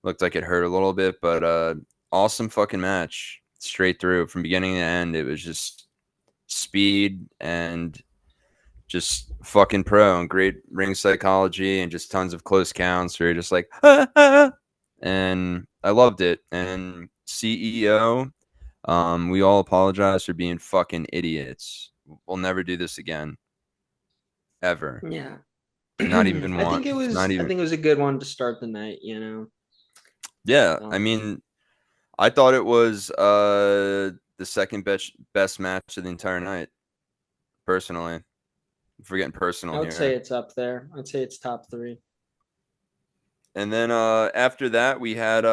looked like it hurt a little bit, but awesome fucking match straight through from beginning to end. It was just speed and just fucking pro and great ring psychology and just tons of close counts where you're just like, ah, ah, and I loved it. And CEO, we all apologize for being fucking idiots. We'll never do this again, ever. Yeah. Not even I think it once. Not was I even. think it was a good one to start the night, you know. Yeah, I Um, mean, I thought it was the second best match of the entire night. Personally, if we're getting I personal would say here. it's up there. I'd say it's top 3. And then after that, we had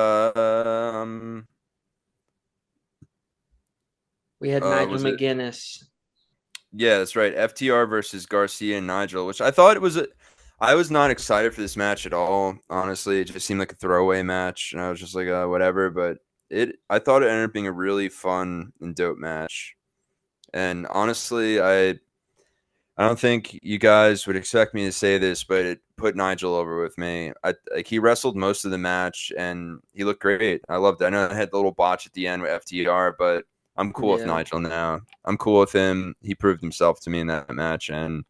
We had Nigel was it? McGuinness. Yeah, that's right. FTR versus Garcia and Nigel, which I thought it was I was not excited for this match at all. Honestly, it just seemed like a throwaway match, and I was just like, whatever. But I thought it ended up being a really fun and dope match. And honestly, I don't think you guys would expect me to say this, but it put Nigel over with me. He wrestled most of the match and he looked great. I loved it. I know I had the little botch at the end with FTR, but I'm cool with Yeah. Nigel now. I'm cool with him. He proved himself to me in that match, and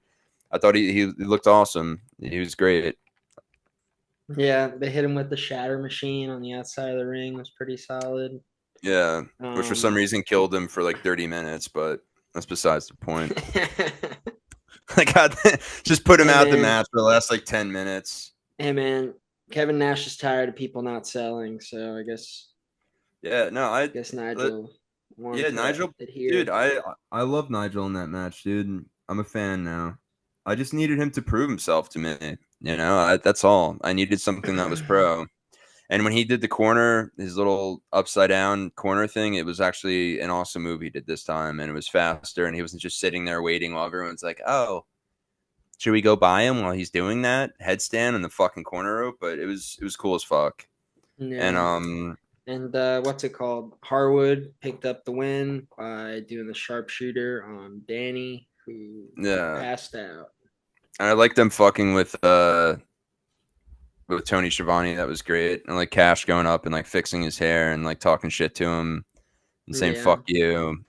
I thought he looked awesome. He was great. Yeah, they hit him with the shatter machine on the outside of the ring. It was pretty solid. Yeah, which for some Um reason killed him for like 30 minutes, but that's besides the point. Like, just put him Hey out the man, match for the last like 10 minutes. hey man, Kevin Nash is tired of people not selling, so I Yeah, no, guess uh, Nigel wanted yeah, to Nigel, dude, adhere. I love Nigel in that match, dude. I'm a fan now. I just needed him to prove himself to me. That's all. I needed something that was pro. And when he did the corner, his little upside down corner thing, it was actually an awesome move he did this time, and it was faster, and he wasn't just sitting there waiting while everyone's like, "Oh, should we go by him while he's doing that headstand in the fucking corner rope?" But it was cool as fuck. And Yeah. And what's it called? Harwood picked up the win by doing the sharpshooter on Danny, who yeah, passed out. and I like them fucking with Tony Schiavone. That was great. And like Cash going up and like fixing his hair and like talking shit to him and saying Yeah. "fuck you."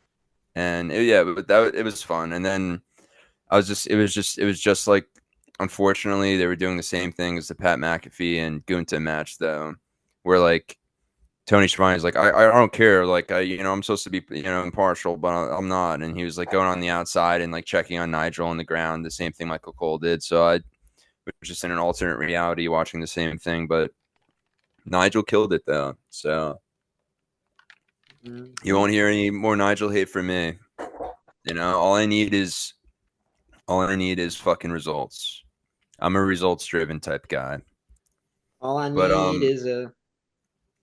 And but it was fun. And then it was just like, unfortunately, they were doing the same thing as the Pat McAfee and Gunta match though, where like Tony Schiavone's like, I don't care, like I'm supposed to be impartial, but I'm not. And he was like going on the outside and like checking on Nigel on the ground, the same thing Michael Cole did. So I was just in an alternate reality watching the same thing, but Nigel killed it though. So you Mhm. won't hear any more Nigel hate from me. All I need is fucking results. I'm a results driven type guy. All I But need is a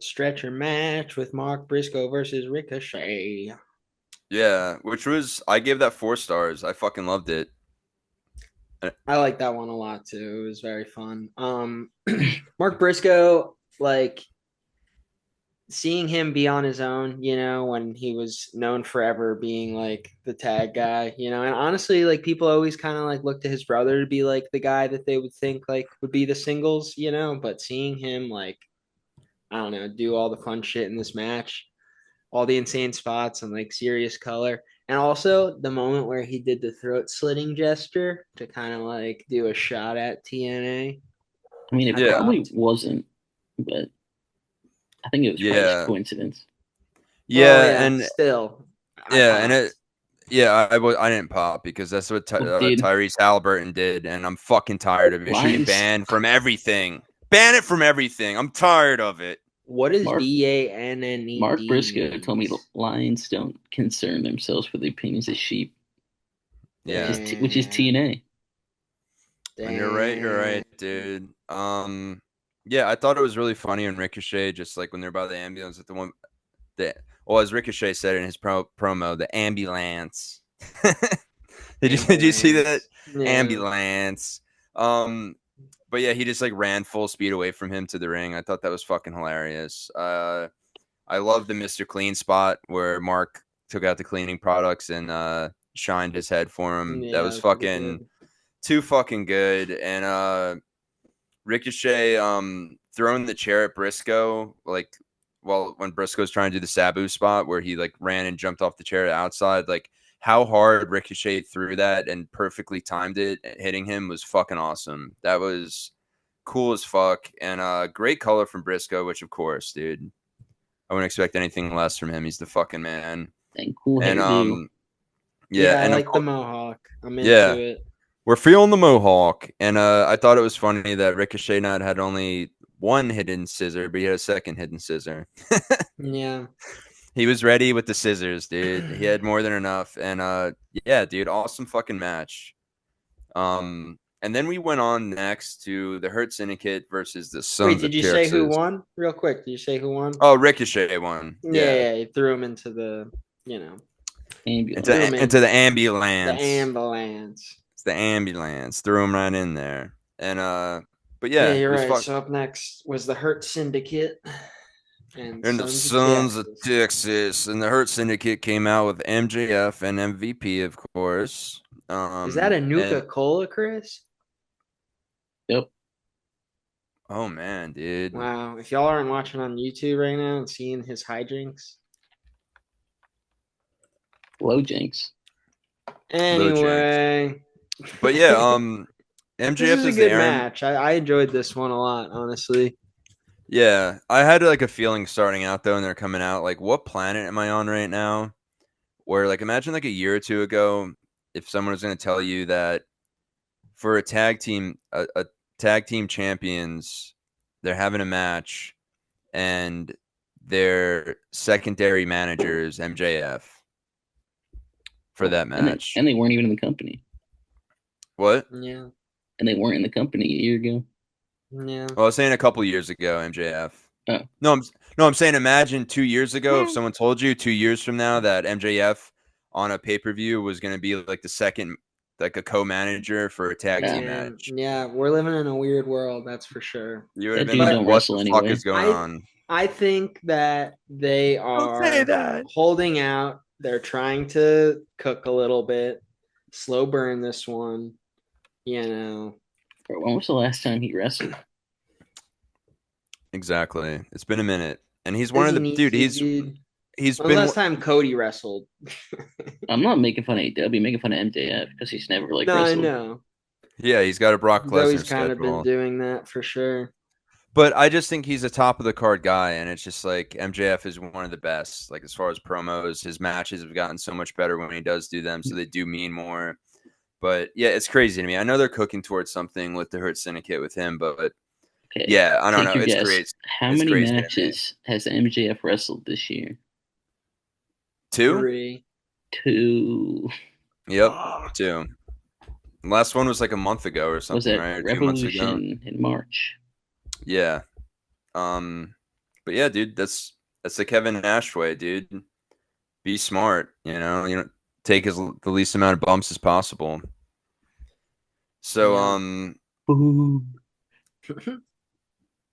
stretcher match with Mark Briscoe versus Ricochet. yeah, which was I gave that 4 stars. I fucking loved it. I like that one a lot too. It was very fun. Mark Briscoe, like seeing him be on his own, when he was known forever being like the tag guy, and honestly, like people always kind of like look to his brother to be like the guy that they would think like would be the singles, but seeing him like, I don't know, do all the fun shit in this match, all the insane spots and like serious color. And also the moment where he did the throat slitting gesture to kind of like do a shot at TNA. I mean, it I Yeah, probably popped. wasn't, but I think it was probably just a yeah, coincidence. Well, yeah, yeah, and still, I yeah, and popped. it. Yeah, I didn't pop because that's what Well, dude, Tyrese Halliburton did, and I'm fucking tired of it. It should be Lions, banned from everything. Ban it from everything. I'm tired of it. What does Mark Mark BANNED Briscoe told me means? lions don't concern themselves with the opinions of sheep, Yeah, which is Damn. TNA. and you're right. You're Damn. right, dude. Yeah, I thought it was really funny when Ricochet, just like when they're by the ambulance at the one, as Ricochet said in his promo, the ambulance. Did you see that? Ambulance. Yeah. Ambulance. Um, but yeah, he just like ran full speed away from him to the ring. I thought that was fucking hilarious. I love the Mr. Clean spot where Mark took out the cleaning products and shined his head for him. That Yeah, was that's pretty fucking good. too fucking good. And Ricochet throwing the chair at Briscoe, like, well, when Briscoe's trying to do the Sabu spot where he like ran and jumped off the chair to outside, like how hard Ricochet threw that and perfectly timed it, hitting him was fucking awesome. That was cool as fuck. And great color from Briscoe, which of course, dude, I wouldn't expect anything less from him. He's the fucking man. And cool And hairdo. yeah, Yeah, I and of like the course, mohawk. I'm into yeah, it. we're feeling the mohawk. And I thought it was funny that Ricochet not had only one hidden scissor, but he had a second hidden scissor. Yeah. He was ready with the scissors, dude. He had more than enough. And yeah, dude, awesome fucking match. And then we went on next to the Hurt Syndicate versus the Wait, Sons did of you say who Texas. won? Real quick, did you say who won? Oh, Ricochet won. Yeah, Yeah. yeah, he threw him into the, you know, Into threw him Ambulance. in into the the ambulance. ambulance. It's the ambulance. Threw him right in there. And but Yeah, yeah, it you're was right. fun. So up next was the Hurt Syndicate and And the Sons of Sons of Texas. Texas and the Hurt Syndicate came out with MJF and MVP, of course. Is that a And Nuka Cola, Chris? Yep. oh man, dude. Wow. If y'all aren't watching on YouTube right now and seeing his hijinks. Low Jinx. Low Jinx. Anyway. But yeah, This MJF is a is the good Aaron. match. I enjoyed this one a lot, honestly. Yeah, I had like a feeling starting out though, and they're coming out like, what planet am I on right now? Where like, imagine like a year or two ago, if someone was going to tell you that for a tag team champions, they're having a match, and their secondary manager is MJF for Well, that match. and they weren't even in the company. What? Yeah. And they weren't in the company a year ago. Yeah. Well, I was saying a couple years ago, MJF. Oh, No, I'm saying imagine 2 years ago if someone told you 2 years from now that MJF on a pay-per-view was going to be like the second, like a co-manager for a tag yeah. team Man, match. yeah, we're living in a weird world, that's for sure. You would have That been dude like, don't But what wrestle the fuck anyway. is going I on? I think that they Don't say are that. holding out. They're trying to cook a little bit, slow burn this one, you know. Bro, when was the last time he wrestled? Exactly. It's been a minute. And he's one Does of he the need dude, to, dude? he's When was the been last time Cody wrestled? I'm not making fun of AEW, I'm making fun of MJF because he's never like No, I wrestled. know. yeah, he's got a Brock He's always Lesnar kind of been schedule. doing that for sure. But I just think he's a top of the card guy, and it's just like MJF is one of the best. Like as far as promos, his matches have gotten so much better when he does do them, so they do mean more. But yeah, it's crazy to me. I know they're cooking towards something with the Hurt Syndicate with him, but Okay, yeah, I don't take know. your It's guess. crazy. How It's many crazy to me. matches has MJF wrestled this year? Two? 3. Two. Yep, Fuck. two. Last one was like a month ago or Was something, that right? Or 2 months ago. Revolution in March? Yeah. But yeah, dude, that's the Kevin Nash way, dude. Be smart, take the least amount of bumps as possible. So, Yeah. Boo.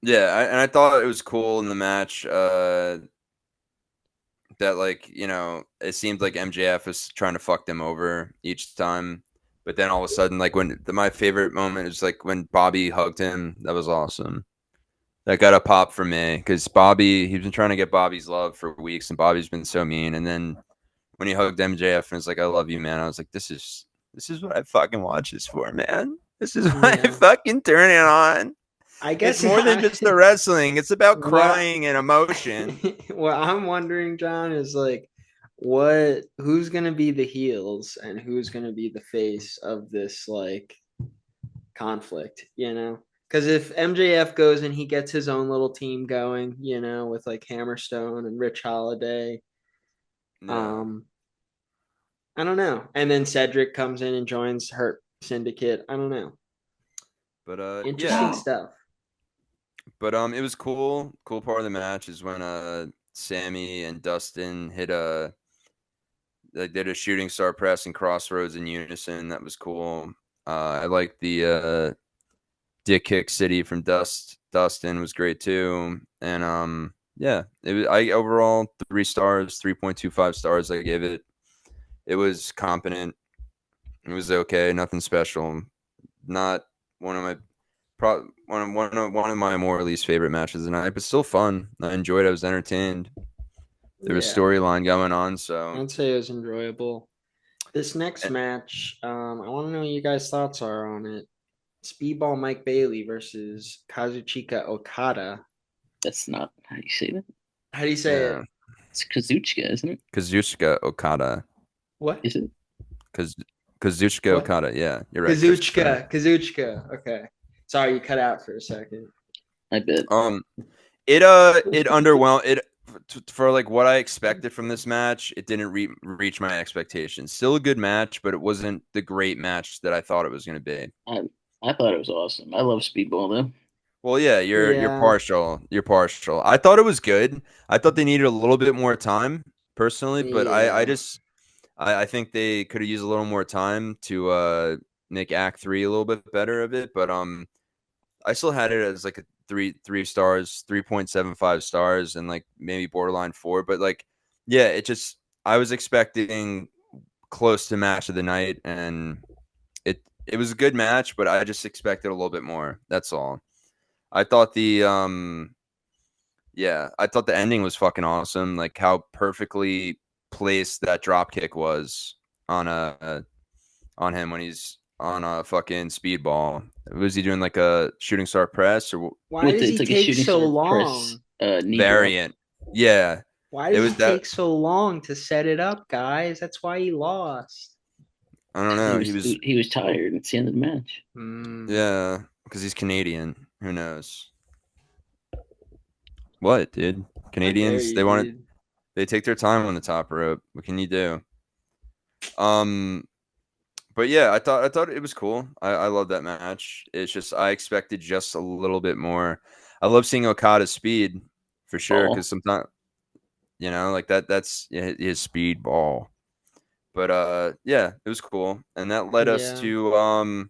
yeah, and I thought it was cool in the match, that like, it seemed like MJF was trying to fuck them over each time. But then all of a sudden, like my favorite moment is like when Bobby hugged him. That was awesome. That got a pop for me because he's been trying to get Bobby's love for weeks, and Bobby's been so mean. And then when he hugged MJF and was like, "I love you, man," I was like, "This is what I fucking watch this for, man. This is why I Yeah. fucking turn it on. I It's guess more than just the wrestling. It's about what crying and emotion." what I'm wondering, John, is like who's gonna be the heels and who's gonna be the face of this like conflict, you know? Because if MJF goes and he gets his own little team going, you know, with like Hammerstone and Rich Holiday, Yeah, um, I don't know. And then Cedric comes in and joins Hurt Syndicate. I don't know. but Interesting yeah, stuff. but it was cool. Cool part of the match is when Sammy and Dustin did a shooting star press and crossroads in unison. That was cool. I like the Dick Kick City from Dustin was great too. And yeah, I overall 3 stars, 3.25 stars I gave it. It was competent. It was okay. Nothing special. Not one of my one of my more or least favorite matches tonight, but still fun. I enjoyed it. I was entertained. There was Yeah, storyline going on, so I'd say it was enjoyable. This next match, I want to know what you guys' thoughts are on it. Speedball Mike Bailey versus Kazuchika Okada. That's not how you say that. How do you say yeah. it? It's Kazuchika, isn't it? Kazuchika Okada. What? Is it? Kazuchika What? Okada. Yeah, you're right, Christopher. Kazuchika. Okay. Sorry, you cut out for a second. I bet. It underwhelmed it for like what I expected from this match. It didn't reach my expectations. Still a good match, but it wasn't the great match that I thought it was going to be. I thought it was awesome. I love Speedball though. Well, yeah, you're Yeah. partial. You're partial. I thought it was good. I thought they needed a little bit more time, personally, but Yeah. I think they could have used a little more time to make Act 3 a little bit better of it. But I still had it as like a three stars, 3.75 stars, and like maybe borderline 4. But like, yeah, I was expecting close to match of the night, and it was a good match, but I just expected a little bit more. That's all. I thought I thought the ending was fucking awesome. Like how perfectly placed that drop kick was on on him when he's on a fucking speedball. Was he doing like a shooting star press or Why does It's he like a take shooting so star press long? knee drop. variant? Yeah, Why it does he was that. take so long to set it up, guys? That's why he lost. I don't 'Cause know. He was he was tired. It's the end of the match. Hmm. yeah, because he's Canadian. Who knows? What, dude? How dare Canadians, you, dude? they take their time on the top rope. What can you do? Um, but yeah, I thought it was cool. I love that match. It's just I expected just a little bit more. I love seeing Okada's speed for sure because Ball. sometimes like that's his speed ball. But yeah, it was cool, and that led us Yeah. to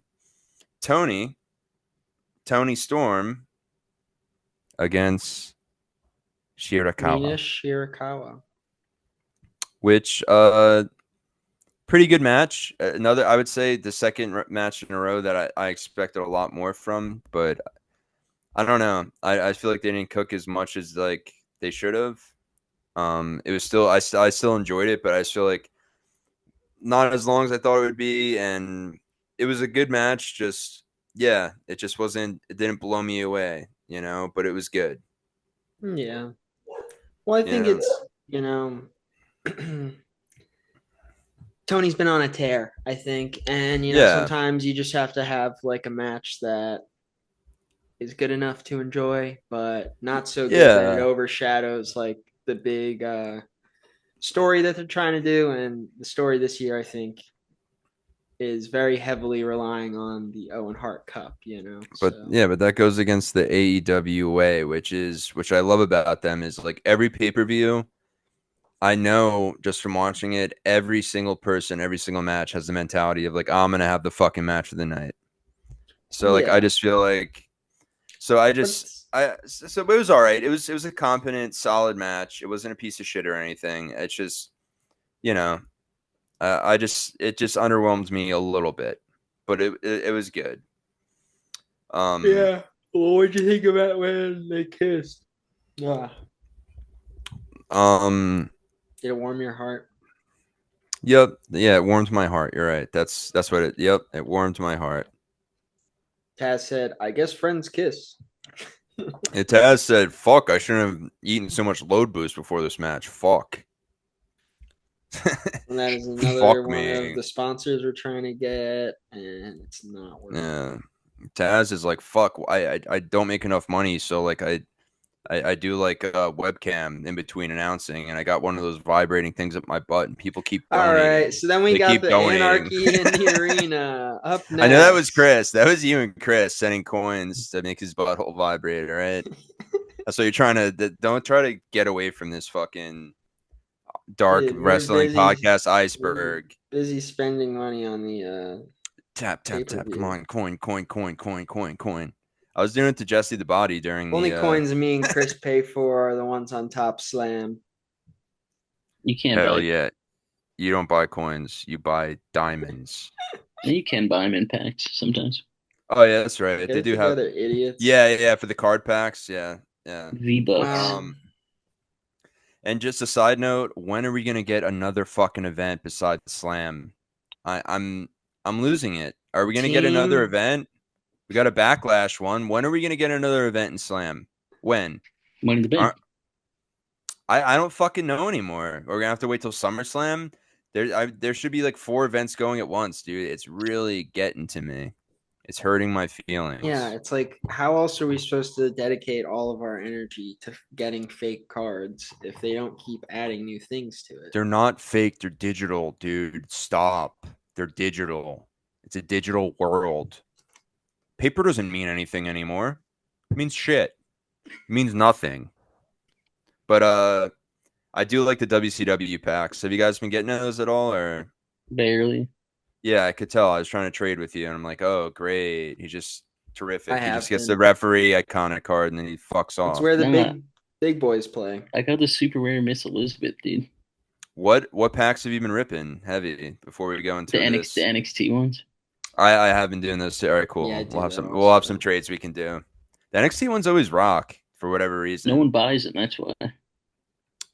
Tony Tony Storm against Rina Shirakawa, Shirakawa. which pretty good match. Another, I would say, the second match in a row that I expected a lot more from, but I don't know. I feel like they didn't cook as much as like they should have. It was still I still enjoyed it, but I just feel like not as long as I thought it would be, and it was a good match. Just yeah, it just wasn't. It didn't blow me away, but it was good. Yeah. Well, I You think know, it's, Tony's been on a tear, I think. And, yeah, sometimes you just have to have like a match that is good enough to enjoy, but not so good that it yeah. overshadows like the big story that they're trying to do. And the story this year, I think, is very heavily relying on the Owen Hart Cup, But So, yeah, but that goes against the AEW way, which I love about them is like every pay per view. I know just from watching it, every single person, every single match has the mentality of like, I'm gonna have the fucking match of the night. So like, I yeah. just feel like, so I But just, I so but it was all right. It was a competent, solid match. It wasn't a piece of shit or anything. It's just, you know, it just underwhelmed me a little bit, but it was good. Um, yeah. Well, what'd you think about when they kissed? Ah, um, did it warm your heart? yep, yeah, it warmed my heart. You're right. That's what it. Yep, it warmed my heart. Taz said, I guess friends kiss. It has said, "Fuck, I shouldn't have eaten so much load boost before this match. Fuck, And that is another fuck one of me." the sponsors we're trying to get, and it's not working. Yeah, Taz is like, "Fuck, I don't make enough money, so like I do like a webcam in between announcing, and I got one of those vibrating things up my butt, and people keep All right, donating. so then we They got keep the donating." anarchy in the arena up I know that was next. Chris. That was you and Chris sending coins to make his butthole vibrate. All right. So you're trying to don't try to get away from this fucking dark We're wrestling podcast we're iceberg. busy spending money on the Tap pay tap per tap. Come view. on, coin coin coin coin coin coin. I was doing it to Jesse the Body during Only the. coins me and Chris pay for are the ones on Top Slam. You can't Hell buy yeah. You don't buy coins. You buy diamonds. And you can buy them in packs sometimes. Oh yeah, that's right. Get They it do have. together, idiots. Yeah, for the card packs. Yeah, yeah. V-Bucks. Wow. And just a side note, when are we gonna get another fucking event besides Slam? I'm losing it. Are we gonna get another Team. event? We got a Backlash one. When are we gonna get another event in Slam? When? Money in the Bank. I don't fucking know anymore. We're gonna have to wait till SummerSlam. There should be like 4 events going at once, dude. It's really getting to me. It's hurting my feelings. Yeah, it's like, how else are we supposed to dedicate all of our energy to getting fake cards if they don't keep adding new things to it? They're not fake. They're digital, dude. Stop. They're digital. It's a digital world. Paper doesn't mean anything anymore. It means shit. It means nothing. But I do like the WCW packs. Have you guys been getting those at all, or? Barely. Yeah, I could tell. I was trying to trade with you, and I'm like, oh, great. He's just I terrific. He just have gets the been. referee iconic card, and then he fucks It's off. where the Nah, big boys play. I got the super rare Miss Elizabeth, dude. What packs have you been ripping heavy before we go The into NXT, the this? NXT ones. I have been doing this too. All right, Yeah, I cool. do that We'll have also. some trades we can do. The NXT ones always rock for whatever No one reason. buys it, that's why.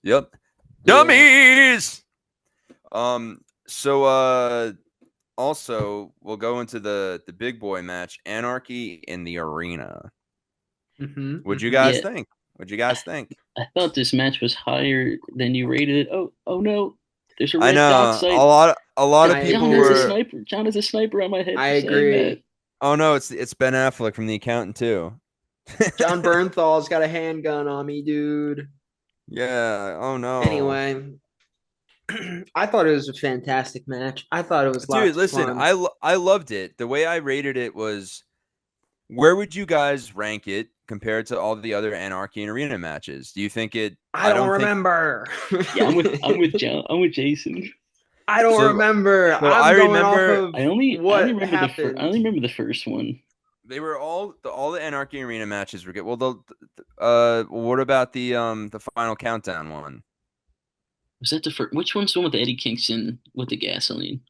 Yep. Yeah. Dummies. So also we'll go into the big boy match, Anarchy in the Arena. What'd you guys Yeah, think? What'd you guys think? I thought this match was higher than you rated it. Oh no, there's a I red dot know sight. a lot of I people John has a agree. were. sniper. John has a sniper on my head I for saying that. agree. Oh no, it's Ben Affleck from The Accountant too. John Bernthal's got a handgun on me, dude. Yeah. Oh no. Anyway, I thought it was a fantastic match. I thought it was Dude, lots of listen, fun. I loved it. The way I rated it was, where would you guys rank it compared to all the other Anarchy and Arena matches? Do you think it? I I don't don't think remember. Yeah, I'm with John. I'm with Jason. I don't so. remember. So I I'm going off remember of I only what remember I happened. only remember the first one. they were all the Anarchy and Arena matches were good. Well, what about the final countdown one? Was that the first? Which one's the one with Eddie Kingston with the gasoline?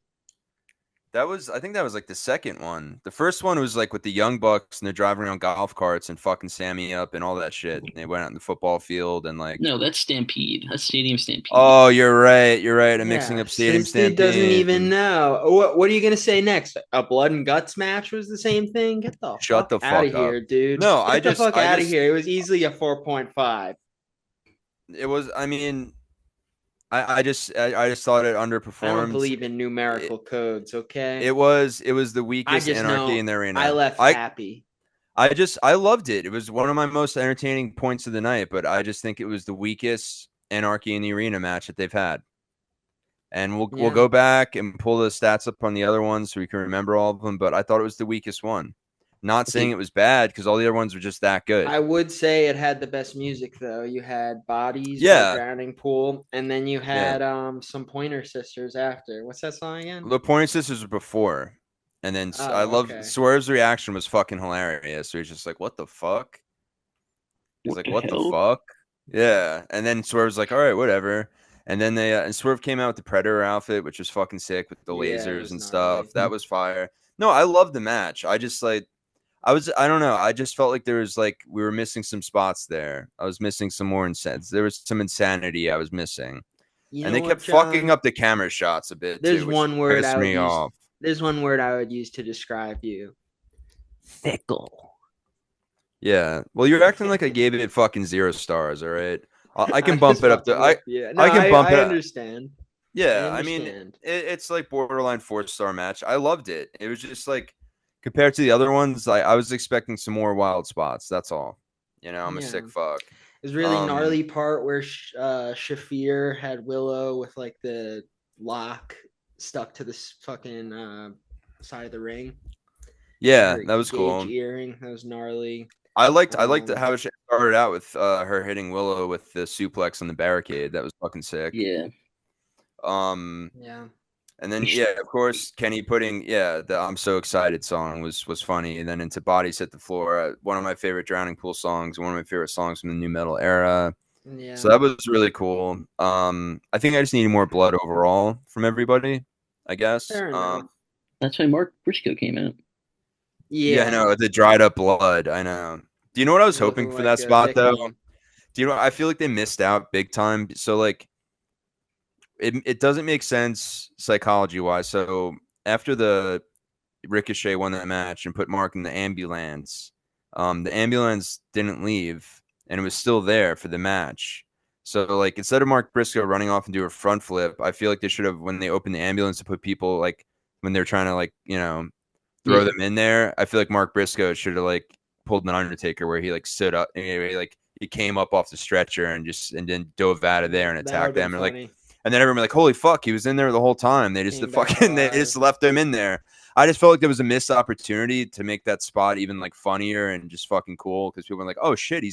I think that was like the second one. The first one was like with the Young Bucks and they're driving around golf carts and fucking Sammy up and all that shit. And they went out in the football field and like, No, that's Stampede. That's Stadium Stampede. oh, you're right. You're right. I'm mixing Yeah, up so Stadium this dude doesn't Stampede. even know. What are you gonna say next? A blood and guts match was the same thing? Get the Shut fuck the out of fuck up. here, dude. No, Get the fuck I out of just, here. It was easily a 4.5. it was, I mean, I just thought it I don't underperformed. believe in numerical codes, okay? It was the I weakest just Anarchy in know the I arena. left happy. I loved it. It was one of my most entertaining points of the night, but I just think it was the weakest Anarchy in the Arena match that they've had. And we'll Yeah. go back and pull the stats up on the other ones so we can remember all of them, but I thought it was the weakest one. Not saying Okay, it was bad because all the other ones were just that good. I would say it had the best music though. You had Bodies by Yeah, Drowning Pool, and then you yeah. had some Pointer Sisters after. What's that song again? The Pointer Sisters were before. And then I Oh, love okay. Swerve's reaction was fucking hilarious. So he's just like, "What the fuck?" He's what like, the "What the hell? fuck?" Yeah, and then Swerve's like, "All right, whatever." And then they and Swerve came out with the Predator outfit, which was fucking sick with the Yeah, it lasers was and gnarly. stuff. That was fire. No, I love the match. I just like I don't know. I just felt like there was like we were missing some spots there. I was missing some more insanity. There was some insanity I was missing, You and know they what, kept fucking John? up the camera shots a bit There's too, which one word pissed I would me use. off. There's one word I would use to describe you. Fickle. Yeah. Well, you're acting like I gave it fucking 0 stars. All right. I I'm can bump just it up to fucking with you. No, I can bump I it. understand. I Yeah, I mean, understand. it's like borderline 4 star match. I loved it. It was just like compared to the other ones, I was expecting some more wild spots. That's all. You know, I'm a Yeah. sick fuck. There's really gnarly part where Shafir had Willow with like the lock stuck to this fucking side of the ring. Yeah, Her that was gauge cool. earring. That was gnarly. I liked Um, how it started out with her hitting Willow with the suplex on the barricade. That was fucking sick. Yeah. Um, yeah. and then yeah, of course, Kenny putting the "I'm So Excited" song was funny, and then into "Bodies Hit the Floor," one of my favorite Drowning Pool songs, one of my favorite songs from the new metal era. Yeah. So that was really cool. I think I just needed more blood overall from everybody, I guess. Fair enough. That's why Mark Briscoe came out. Yeah, I know, the dried up blood. I know. Do you know what I was hoping Looking for like that a spot though? victim. Do you know? I feel like they missed out big time. So like, it doesn't make sense psychology wise. So after the Ricochet won that match and put Mark in the ambulance didn't leave and it was still there for the match. So like instead of Mark Briscoe running off and do a front flip, I feel like they should have when they opened the ambulance to put people like when they're trying to like throw Yeah. them in there. I feel like Mark Briscoe should have like pulled an Undertaker where he like stood up and he came up off the stretcher and then dove out of there and That would attacked have been them and like funny. and then everyone like holy fuck he was in there the whole time. They just Came back they just alive. left him in there. I just felt like there was a missed opportunity to make that spot even like funnier and just fucking cool because people were like, oh shit,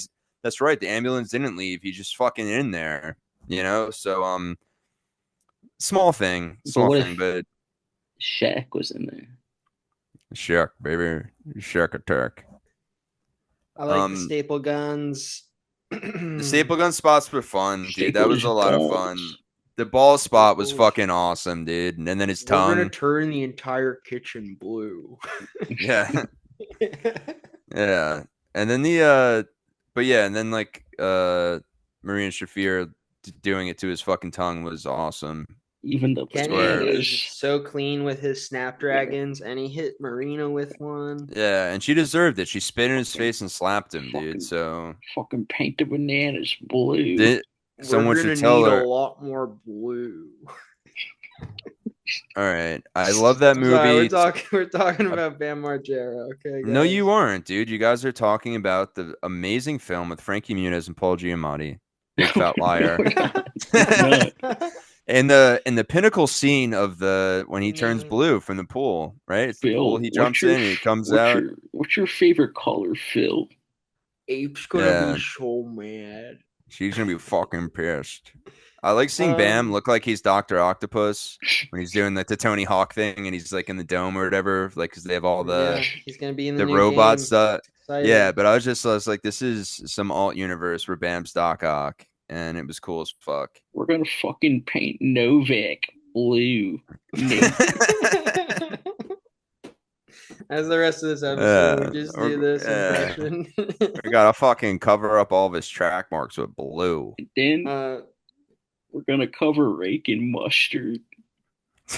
that's right, the ambulance didn't leave. He's just fucking in there, So small thing, But what if but Shaq was in there? Shaq, baby, Shaq attack. I like the staple guns. The staple gun spots were fun, dude. That was Staples a lot of fun. balls. The ball spot was Staples. fucking awesome, dude. And then his We're gonna tongue, turn the entire kitchen blue. yeah, yeah. And then but yeah, and then like Marina Shafir doing it to his fucking tongue was awesome. Even the Kenny Swear. is so clean with his snapdragons, and he hit Marina with one. Yeah, and she deserved it. She spit in his Fucking- face and slapped him, fucking- dude. So fucking paint the bananas blue. someone We're should gonna tell need her. a lot more blue. All right, I love that I'm sorry, movie. we're talking about Bam Margera. Okay, guys. No, you aren't, dude. You guys are talking about the amazing film with Frankie Muniz and Paul Giamatti. Big fat liar. And the pinnacle scene of the when he turns blue from the pool, right? It's the Phil, pool. He jumps in and he comes out. What's your favorite color, Phil? Ape's gonna be so mad. She's gonna be fucking pissed. I like seeing Bam look like he's Dr. Octopus when he's doing like the Tony Hawk thing and he's like in the dome or whatever, like because they have all the he's gonna be in the new robot game. stuff. Excited. Yeah, but I was like, this is some alt universe where Bam's Doc Ock, and it was cool as fuck. We're gonna fucking paint Novak blue. As the rest of this episode, we just do this impression. We gotta fucking cover up all of his track marks with blue. And then we're gonna cover Rake in mustard.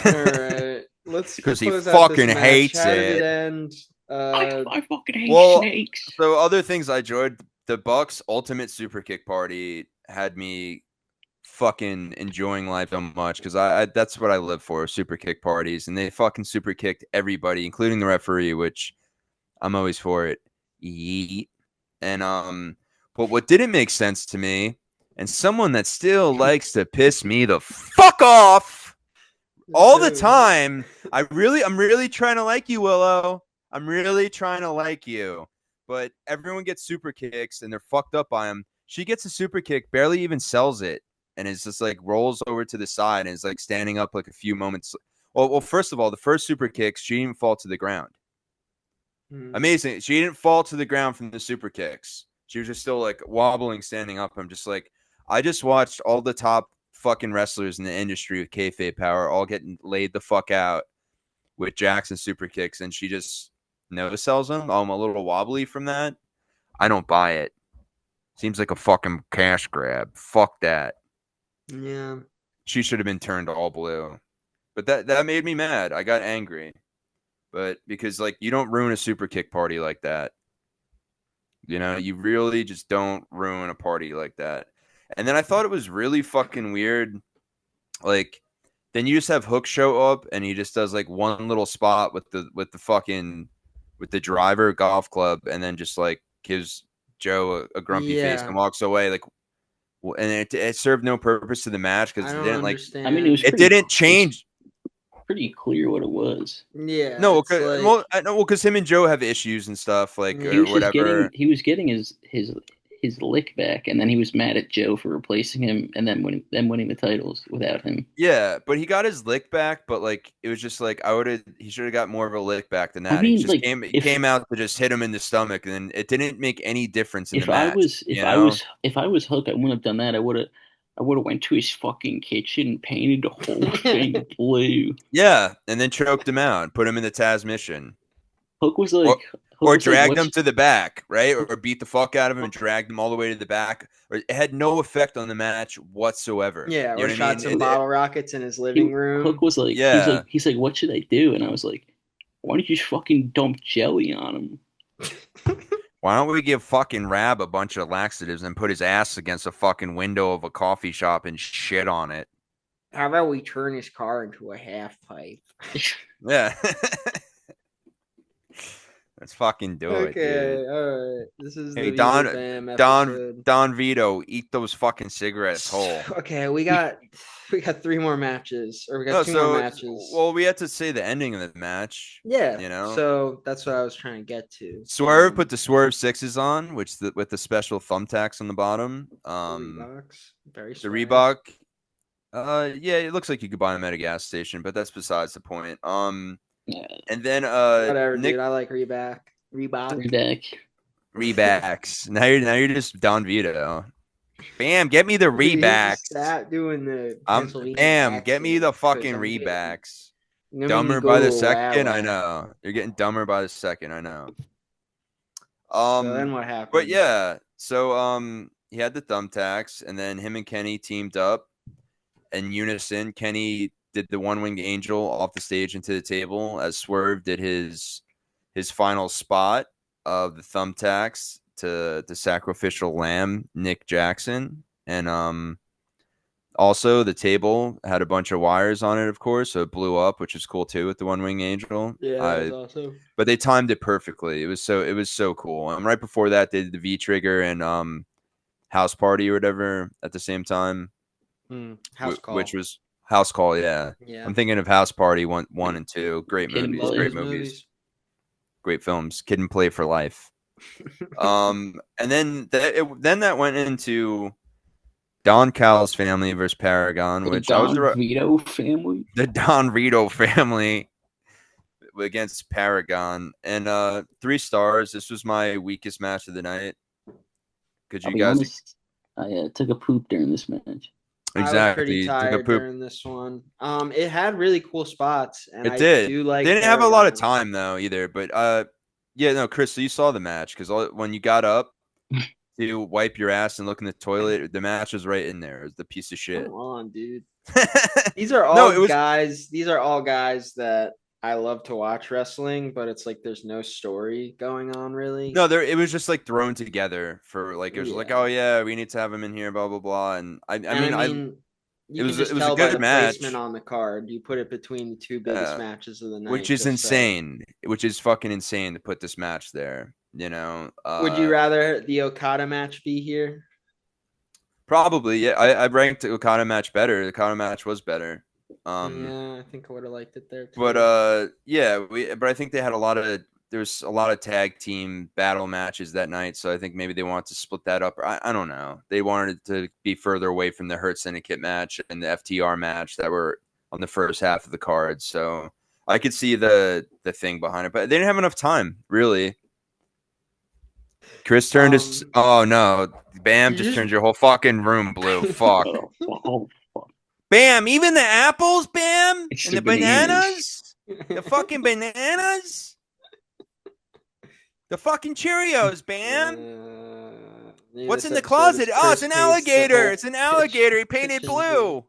All right, let's because he close out this fucking match. hates How it. did it end? I fucking hate snakes. So other things I enjoyed, the Bucks Ultimate Super Kick Party had me fucking enjoying life so much because I that's what I live for, super kick parties, and they fucking super kicked everybody, including the referee, which I'm always for it. Yeet. And but what didn't make sense to me, and someone that still likes to piss me the fuck off all the time. I'm really trying to like you, Willow. I'm really trying to like you. But everyone gets super kicks and they're fucked up by him. She gets a super kick, barely even sells it, and it's just like rolls over to the side and is like standing up like a few moments. Well, first of all, the first super kicks, she didn't fall to the ground. Amazing. She didn't fall to the ground from the super kicks. She was just still like wobbling, standing up. I'm just like, I just watched all the top fucking wrestlers in the industry with kayfabe power all getting laid the fuck out with Jackson super kicks, and she just no sells them. I'm a little wobbly from that. I don't buy it. Seems like a fucking cash grab. Fuck that. Yeah. She should have been turned all blue. But that made me mad. I got angry. But because like you don't ruin a super kick party like that. You know, you really just don't ruin a party like that. And then I thought it was really fucking weird. Like then you just have Hook show up and he just does like one little spot with the driver golf club and then just like gives Joe a grumpy face and walks away. Like, and it served no purpose to the match because it didn't understand. I mean, it didn't change. Pretty clear what it was. Yeah. No, because him and Joe have issues and stuff like or whatever. He was getting his his lick back, and then he was mad at Joe for replacing him, and then winning the titles without him. Yeah, but he got his lick back, but like it was just like he should have got more of a lick back than I that. He mean, just like he came out to just hit him in the stomach, and then it didn't make any difference in the if I match, was if you I know? was if I was Hook, I wouldn't have done that. I would have went to his fucking kitchen and painted the whole thing blue. Yeah, and then choked him out, put him in the Taz mission. Hook was Or like Hook or was like, dragged him what's to the back, right? Or beat the fuck out of him and dragged him all the way to the back. Or it had no effect on the match whatsoever. Yeah, You or know what I shot mean? some bottle rockets in his living Hook room. was like Yeah. he's like what should I do? And I was like, why don't you just fucking dump jelly on him? Why don't we give fucking Rab a bunch of laxatives and put his ass against a fucking window of a coffee shop and shit on it? How about we turn his car into a half pipe? Yeah. Let's fucking do it, Okay, dude. all right. This is Hey, the Vito Bam Don, episode. Don Vito, eat those fucking cigarettes whole. Okay, we got 3 more matches, or we got No, 2 more so matches. well, we had to say the ending of the match. Yeah, You know, so that's what I was trying to get to. Swerve put the Swerve sixes on, with the special thumbtacks on the bottom. Reeboks, very The swag. Reebok. Yeah, it looks like you could buy them at a gas station, but that's besides the point. Yeah, And then Whatever, Nick dude. I like Reebok. three back. Reebacks. Now you're just Don Vito. Bam, get me the Reebacks. Stop doing the Pennsylvania Bam, get me the accent, 'cause fucking I'm getting- Reebacks. I'm gonna Dumber go by to the a second, wow I wow. know. You're getting dumber by the second, I know. So then what happened? But yeah, so he had the thumbtacks, and then him and Kenny teamed up in unison. Kenny did the one winged angel off the stage into the table as Swerve did his final spot of the thumbtacks to the sacrificial lamb, Nick Jackson. And also the table had a bunch of wires on it, of course, so it blew up, which is cool too with the one wing angel. Yeah, that was awesome. But they timed it perfectly. It was so cool. And right before that, they did the V trigger and house party or whatever at the same time. House Call. Which was House Call. Yeah, Yeah. I'm thinking of House Party 1 and 2. Great Kid and movies. Play. Great movies. Great films. Kid and Play for life. And then that went into Don Cal's family versus Paragon, which I was Don Vito family. The Don Vito family against Paragon, and 3 stars. This was my weakest match of the night. Could I'll you be guys? honest, I took a poop during this match. I was Exactly. pretty Took a tired poop. during this one. It had really cool spots, and It I did. do like. They didn't have a lot of Paragon. time though either, but yeah, no, Chris. So you saw the match because when you got up to wipe your ass and look in the toilet, the match was right in there. It was the piece of shit. Come on, dude. These are all it was- guys. These are all guys that I love to watch wrestling, but it's like there's no story going on really. No, it was just like thrown together for like it was like, Yeah. oh yeah, we need to have him in here, blah blah blah. And I mean, you it can was just a tell by good the match. placement on the card. You put it between the 2 biggest matches of the night, which is just so- insane. Which is fucking insane to put this match there. You know, Would you rather the Okada match be here? Probably, yeah. I ranked the Okada match better. The Okada match was better. Yeah, I think I would have liked it there too. But yeah, but I think they had there's a lot of tag team battle matches that night, so I think maybe they wanted to split that up. I don't know. They wanted it to be further away from the Hurt Syndicate match and the FTR match that were on the first half of the card. So I could see the thing behind it, but they didn't have enough time, really. Chris turned his. Oh no! Bam just turned your whole fucking room blue. Fuck. Oh, fuck. Bam! Even the apples, Bam, It's and the the bananas, the fucking bananas, the fucking Cheerios, Bam. What's in the closet? Oh, it's an alligator. It's an alligator. He painted blue.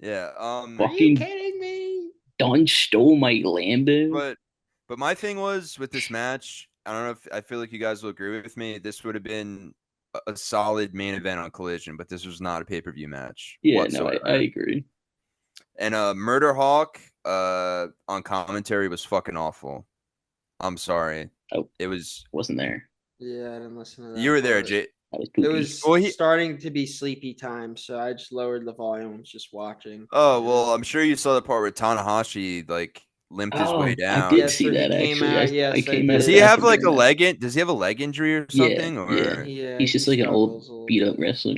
Yeah. Are you kidding me? Don stole my Lambo. But my thing was with this match. I don't know if I feel like you guys will agree with me. This would have been a solid main event on Collision, but this was not a pay-per-view match. Yeah, whatsoever. no, I agree. And Murder Hawk on commentary was fucking awful. I'm sorry. Oh, it wasn't there. Yeah, I didn't listen to that. You were there, Jay. It was starting to be sleepy time, so I just lowered the volume. I was just watching. Oh well, I'm sure you saw the part where Tanahashi like limped his way I down. did Yes, see so he that came actually. out. I Yes, I came out Does of he did. have like bathroom. a leg? Does he have a leg injury or Yeah, something? yeah. Or Yeah, He's he just like an old struggles a little beat up bit. wrestler.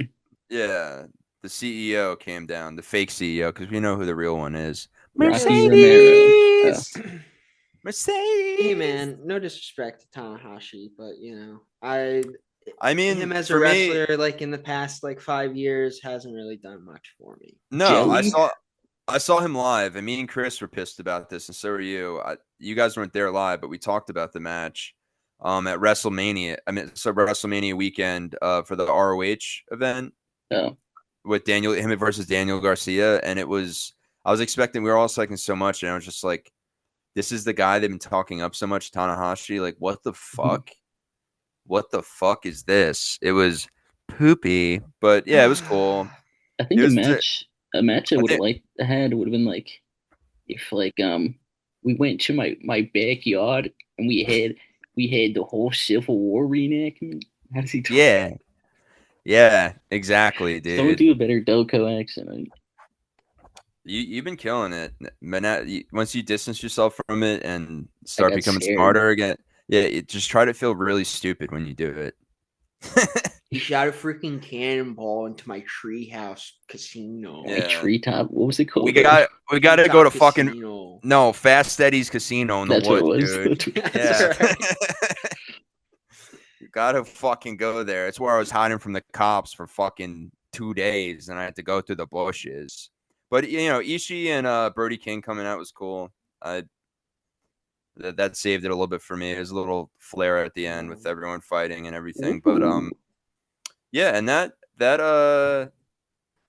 yeah, the CEO came down, the fake CEO, because we know who the real one is. Rocky Romero. Mercedes. Hey Mercedes. man, no disrespect to Tanahashi, but I mean, him as a for me, wrestler, like in the past like 5 years, hasn't really done much for me. no, Jelly. I saw him live, and me and Chris were pissed about this, and so were you. You guys weren't there live, but we talked about the match at WrestleMania. I mean, so WrestleMania weekend for the ROH event Oh, with him versus Daniel Garcia, and it was. I was expecting we were all psyching so much, and I was just like, "This is the guy they've been talking up so much, Tanahashi. Like, what the fuck? What the fuck is this?" It was poopy, but yeah, it was cool. I It think was. a match I I would have think. liked to had would have been like if we went to my backyard and we had the whole Civil War reenactment. How does he talk? Yeah, yeah, exactly, Someone dude. do a better Doko accent. You've been killing it, but now once you distance yourself from it and I start got becoming scared. smarter again, yeah, just try to feel really stupid when you do it. He shot a freaking cannonball into my treehouse casino. My Yeah, treetop. What was it we called? got to go Treetop to fucking casino. no Fast Eddie's Casino in the That's what it woods, was. dude. That's what it That's was. Yeah, right. you gotta fucking go there. It's where I was hiding from the cops for fucking 2 days, and I had to go through the bushes. But Ishii and Brody King coming out was cool. I that saved it a little bit for me. It was a little flare at the end with everyone fighting and everything. But Ooh. yeah, and that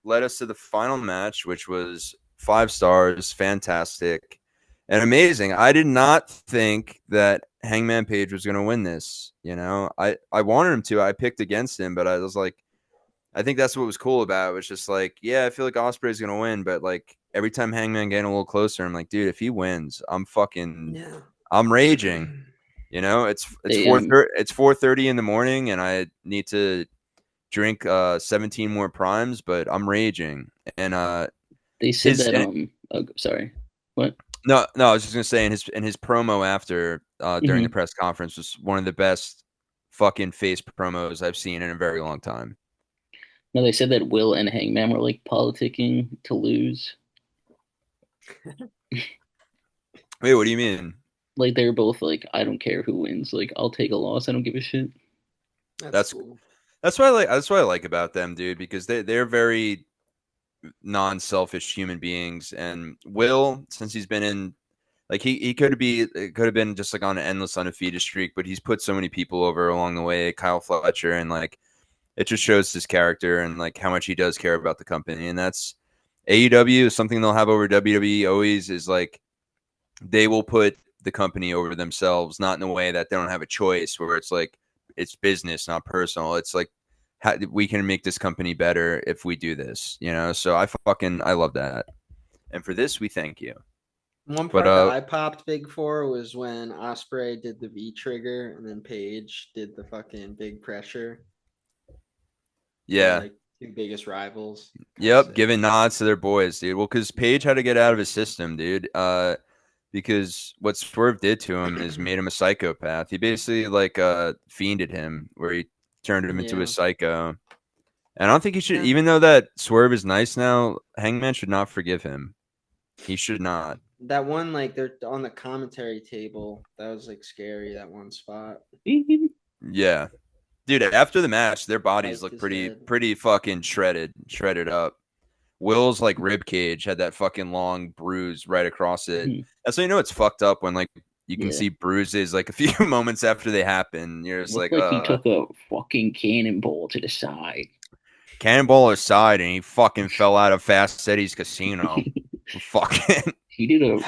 led us to the final match, which was 5 stars, fantastic and amazing. I did not think that Hangman Page was going to win this. I wanted him to. I picked against him, but I was like, I think that's what was cool about it. It was just like, yeah, I feel like Osprey's going to win, but like every time Hangman getting a little closer, I'm like, dude, if he wins, Yeah. I'm raging. It's They 4:30 in the morning, and I need to drink 17 more primes, but I'm raging. And they said his that oh, sorry. What? no, I was just gonna say in his promo after during the Hmm. press conference was one of the best fucking face promos I've seen in a very long time. No, they said that Will and Hangman were like politicking to lose. Wait, what do you mean? Like they're both like, I don't care who wins. Like I'll take a loss. I don't give a shit. That's That's cool. that's what I like. That's what I like about them, dude, because they're very non-selfish human beings. And Will, since he's been in, like he could have been just like on an endless undefeated streak, but he's put so many people over along the way, Kyle Fletcher, and like it just shows his character and like how much he does care about the company. And that's AEW is something they'll have over WWE always is like they will put the company over themselves, not in a way that they don't have a choice where it's like it's business, not personal. It's like we can make this company better if we do this. So I love that, and for this we thank you. One But part that I popped big for was when Osprey did the V trigger and then Paige did the fucking big pressure. They're yeah, like two biggest rivals. Kind of yep, sick. giving nods to their boys, dude. Well, because Paige had to get out of his system, dude. Because what Swerve did to him is made him a psychopath. He basically like fiended him, where he turned him into a Yeah. psycho. And I don't think he should, Yeah. even though that Swerve is nice now, Hangman should not forgive him. He should not. That one, like they're on the commentary table. That was like scary. That one spot. Yeah, dude. After the match, their bodies Spiked look his pretty, head. pretty fucking shredded up. Will's like rib cage had that fucking long bruise right across it. That's when it's fucked up when like you can Yeah. see bruises like a few moments after they happen. You're just Looked like, like he took a fucking cannonball to the side. cannonball aside, and he fucking fell out of Fast Eddie's casino. Fucking. He did a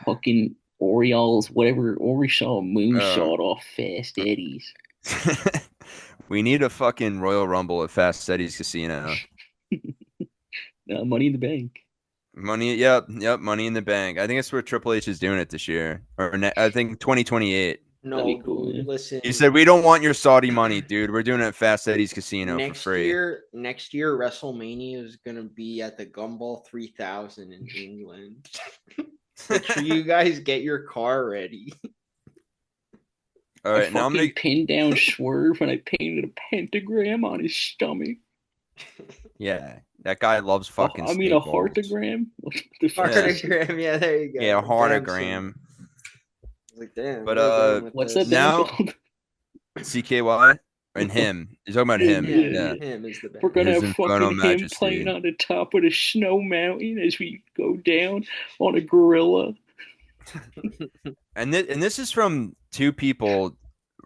fucking Orioles, whatever, or he saw a uh, moonshot off Fast Eddie's. we need a fucking Royal Rumble at Fast Eddie's casino. Money in the Bank. Money, yep, Money in the Bank. I think that's where Triple H is doing it this year, or I think 2028. That'd No, be cool. dude. Yeah. Listen. He said, "We don't want your Saudi money, dude. We're doing it at Fast Eddie's casino for Next free." year, next year, WrestleMania is gonna be at the Gumball 3000 in England. Make sure you guys get your car ready. All I right, now I'm fucking gonna. pinned down Swerve and I painted a pentagram on his stomach. Yeah, that guy loves fucking A snake balls. heartogram. What the fuck? Yeah. Heartogram, yeah, there you go. Yeah, The damn heartogram. symbol. I was like, damn, But where are we going with What's this? that band now called? CKY and him. You're talking about him. Yeah, Yeah. him is the best. We're gonna His have infernal fucking him playing majesty. on the top of the snow mountain as we go down on a gorilla. And this is from two people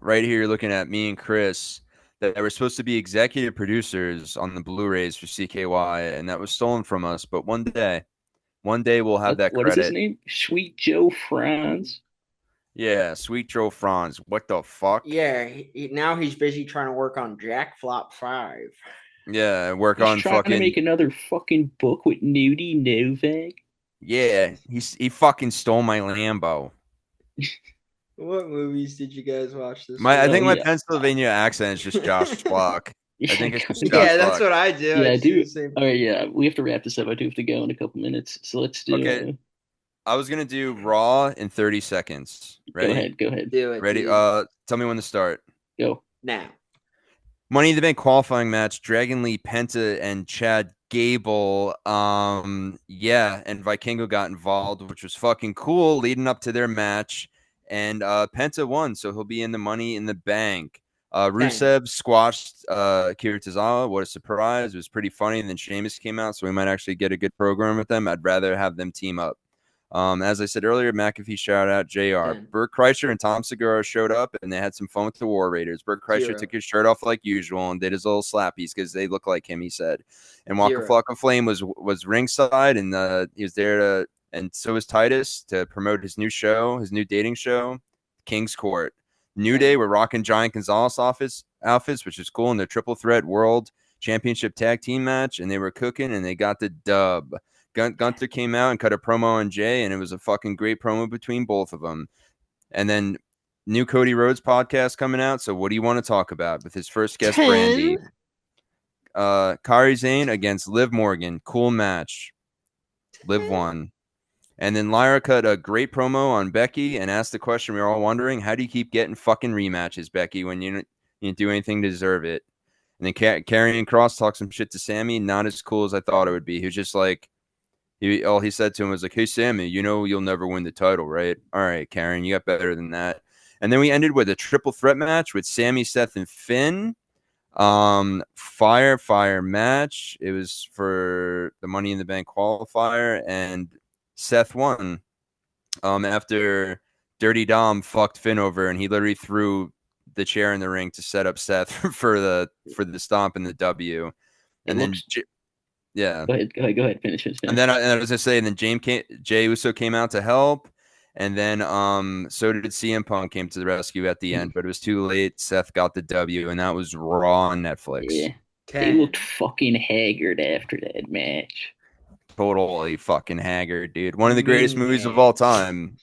right here. You're looking at me and Chris that were supposed to be executive producers on the Blu-rays for CKY, and that was stolen from us. But one day we'll have that What is his credit. name? Sweet Joe Franz. Yeah, Sweet Joe Franz. What the fuck? Yeah, now he's busy trying to work on Jack Flop 5. Yeah, work He's on trying to make fucking. another fucking book with Nudie Novak. Yeah, he fucking stole my Lambo. What movies did you guys watch this I week? think my Yeah. Pennsylvania accent is just Josh Block. I think it's just Josh Yeah, that's Block. what I do. Yeah, I just do do. the same. All right, yeah, we have to wrap this up. I do have to go in a couple minutes, so let's do. Okay. I was gonna do Raw in 30 seconds. Go Ready? ahead. Go ahead. Do it. Ready? Dude. Tell me when to start. Go. Now. Money in the Bank qualifying match: Dragon Lee, Penta, and Chad Gable. Yeah, and Vikingo got involved, which was fucking cool, leading up to their match. And Penta won, so he'll be in the Money in the Bank. Rusev squashed Akira Tozawa. What a surprise! It was pretty funny. And then Sheamus came out, so we might actually get a good program with them. I'd rather have them team up. As I said earlier, McAfee shout out JR. 10. Burt Kreischer and Tom Segura showed up and they had some fun with the War Raiders. Burt Kreischer 0. took his shirt off like usual and did his little slappies because they look like him, he said. And Waka 0. Flocka Flame was ringside and he was there to, and so was Titus to promote his new show, his new dating show, King's Court. New 10. Day were rocking Giant Gonzalez outfits, which is cool, in the Triple Threat World Championship Tag Team match, and they were cooking and they got the dub. Gunther came out and cut a promo on Jay, and it was a fucking great promo between both of them. And then new Cody Rhodes podcast coming out. So what do you want to talk about with his first guest, 10. Brandy? Kairi Sane against Liv Morgan. Cool match. Liv won. And then Lyra cut a great promo on Becky and asked the question we were all wondering: how do you keep getting fucking rematches, Becky, when you didn't do anything to deserve it? And then Karrion Kross talked some shit to Sammy. Not as cool as I thought it would be. He was just like, all he said to him was like, "Hey, Sammy, you know you'll never win the title, right? All right, Karen, you got better than that." And then we ended with a triple threat match with Sammy, Seth, and Finn. Fire match. It was for the Money in the Bank qualifier, and Seth won. After Dirty Dom fucked Finn over, and he literally threw the chair in the ring to set up Seth for the stomp and the W. And then yeah. Go ahead. Finish. And then I was gonna say, and then Jey Uso came out to help, and then so did CM Punk came to the rescue at the end, but it was too late. Seth got the W, and that was Raw on Netflix. Yeah, 10. they looked fucking haggard after that match. Totally fucking haggard, dude. One of the greatest movies of all time.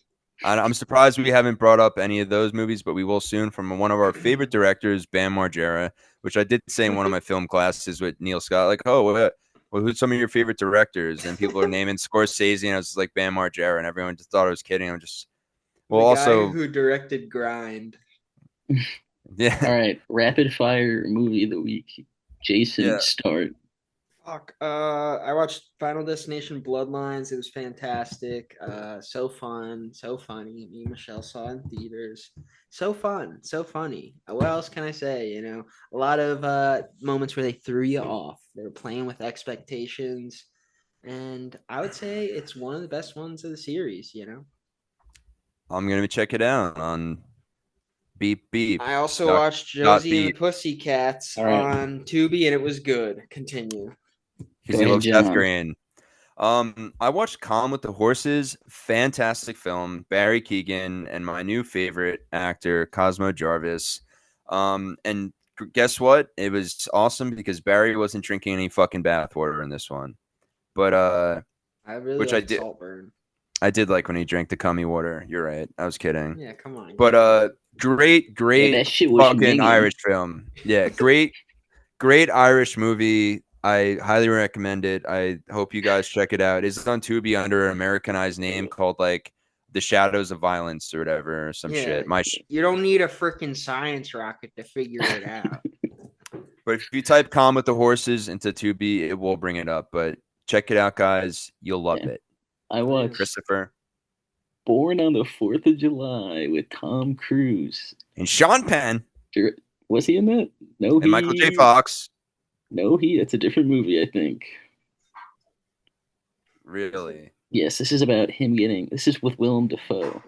I'm surprised we haven't brought up any of those movies, but we will soon, from one of our favorite directors, Bam Margera, which I did say in one of my film classes with Neil Scott, like, oh, well, who's some of your favorite directors? And people are naming Scorsese, and I was just like, Bam Margera, and everyone just thought I was kidding. I'm just, well, the guy also who directed Grind. yeah. All right, rapid fire movie of the week. Jason, start. Fuck. I watched Final Destination Bloodlines. It was fantastic. So fun, so funny. Me and Michelle saw it in theaters. So fun, so funny. What else can I say? You know, a lot of moments where they threw you off. They were playing with expectations, and I would say it's one of the best ones of the series. You know, I'm gonna check it out on Beep Beep. I also watched Josie and the Beep. Pussycats All right. on Tubi, and it was good. Continue. Because he loves Seth Green. I watched Calm with the Horses. Fantastic film. Barry Keoghan and my new favorite actor, Cosmo Jarvis. And guess what? It was awesome because Barry wasn't drinking any fucking bathwater in this one. But I really like Saltburn. I did like when he drank the cummy water. You're right. I was kidding. Yeah, come on. But great that shit was fucking minging. Irish film. Yeah, great Irish movie. I highly recommend it. I hope you guys check it out. It's on Tubi under an Americanized name called like The Shadows of Violence or whatever, or some Yeah, shit. you don't need a freaking science rocket to figure it out. But if you type "Calm with the Horses" into Tubi, it will bring it up. But check it out, guys. You'll love Yeah. it. I watched Christopher Born on the 4th of July with Tom Cruise. and Sean Penn Was he in that? No, and Michael J. Fox. No, that's a different movie, I think. Really? Yes, this is about him getting. This is with Willem Dafoe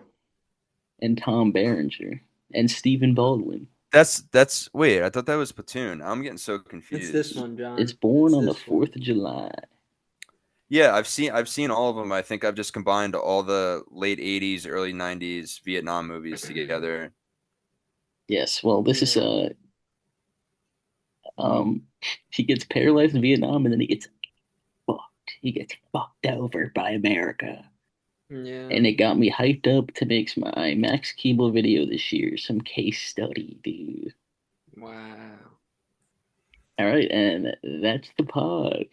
and Tom Berenger and Stephen Baldwin. That's wait. I thought that was Platoon. I'm getting so confused. It's this one, John. It's Born on the 4th of July. Yeah, I've seen all of them. I think I've just combined all the late '80s, early '90s Vietnam movies together. Yes, well, this is he gets paralyzed in Vietnam and then he gets fucked. He gets fucked over by America. Yeah. And it got me hyped up to make my Max Keeble video this year. Some case study, dude. Wow. All right, and that's the pod.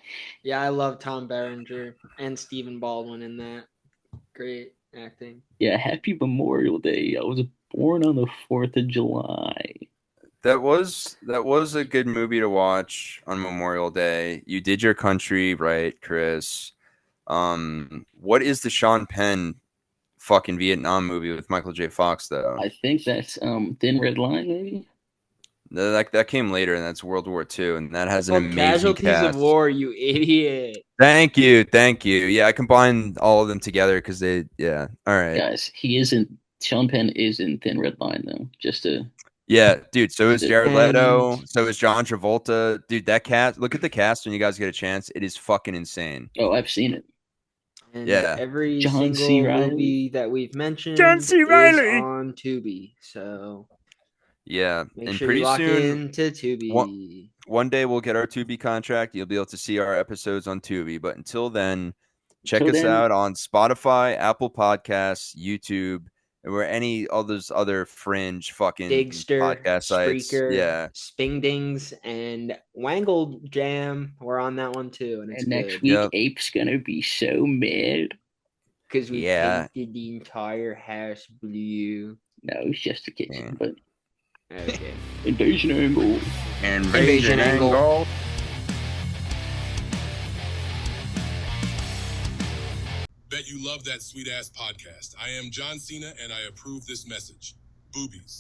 Yeah, I love Tom Berenger and Stephen Baldwin in that. Great acting. Yeah, happy Memorial Day. I was born on the 4th of July. That was a good movie to watch on Memorial Day. You did your country right, Chris. What is the Sean Penn fucking Vietnam movie with Michael J. Fox though? I think that's Thin Red Line, maybe. That came later, and that's World War II, and that has an amazing Casualties cast. of War, you idiot. Thank you. Yeah, I combined all of them together because they. Yeah, all right, guys. Sean Penn is in Thin Red Line though. Just to. Yeah, dude. So is Jared Leto. So is John Travolta. Dude, that cast. Look at the cast when you guys get a chance. It is fucking insane. Oh, I've seen it. And yeah, every John single C. Reilly. movie that we've mentioned John C. is Reilly. on Tubi. So yeah, make and sure pretty you lock soon, into Tubi. one day we'll get our Tubi contract. You'll be able to see our episodes on Tubi. But until then, check us out on Spotify, Apple Podcasts, YouTube, or any all those other fringe fucking Digster, podcast sites. Spreaker, Yeah, Spingdings, and Wangle Jam. We're on that one too, and it's next good. week, Ape's gonna be so mad because we painted the entire house blue. No, it's just a kitchen, but okay. Invasion angle. Invasion angle. Bet you love that sweet ass podcast. I am John Cena and I approve this message. Boobies.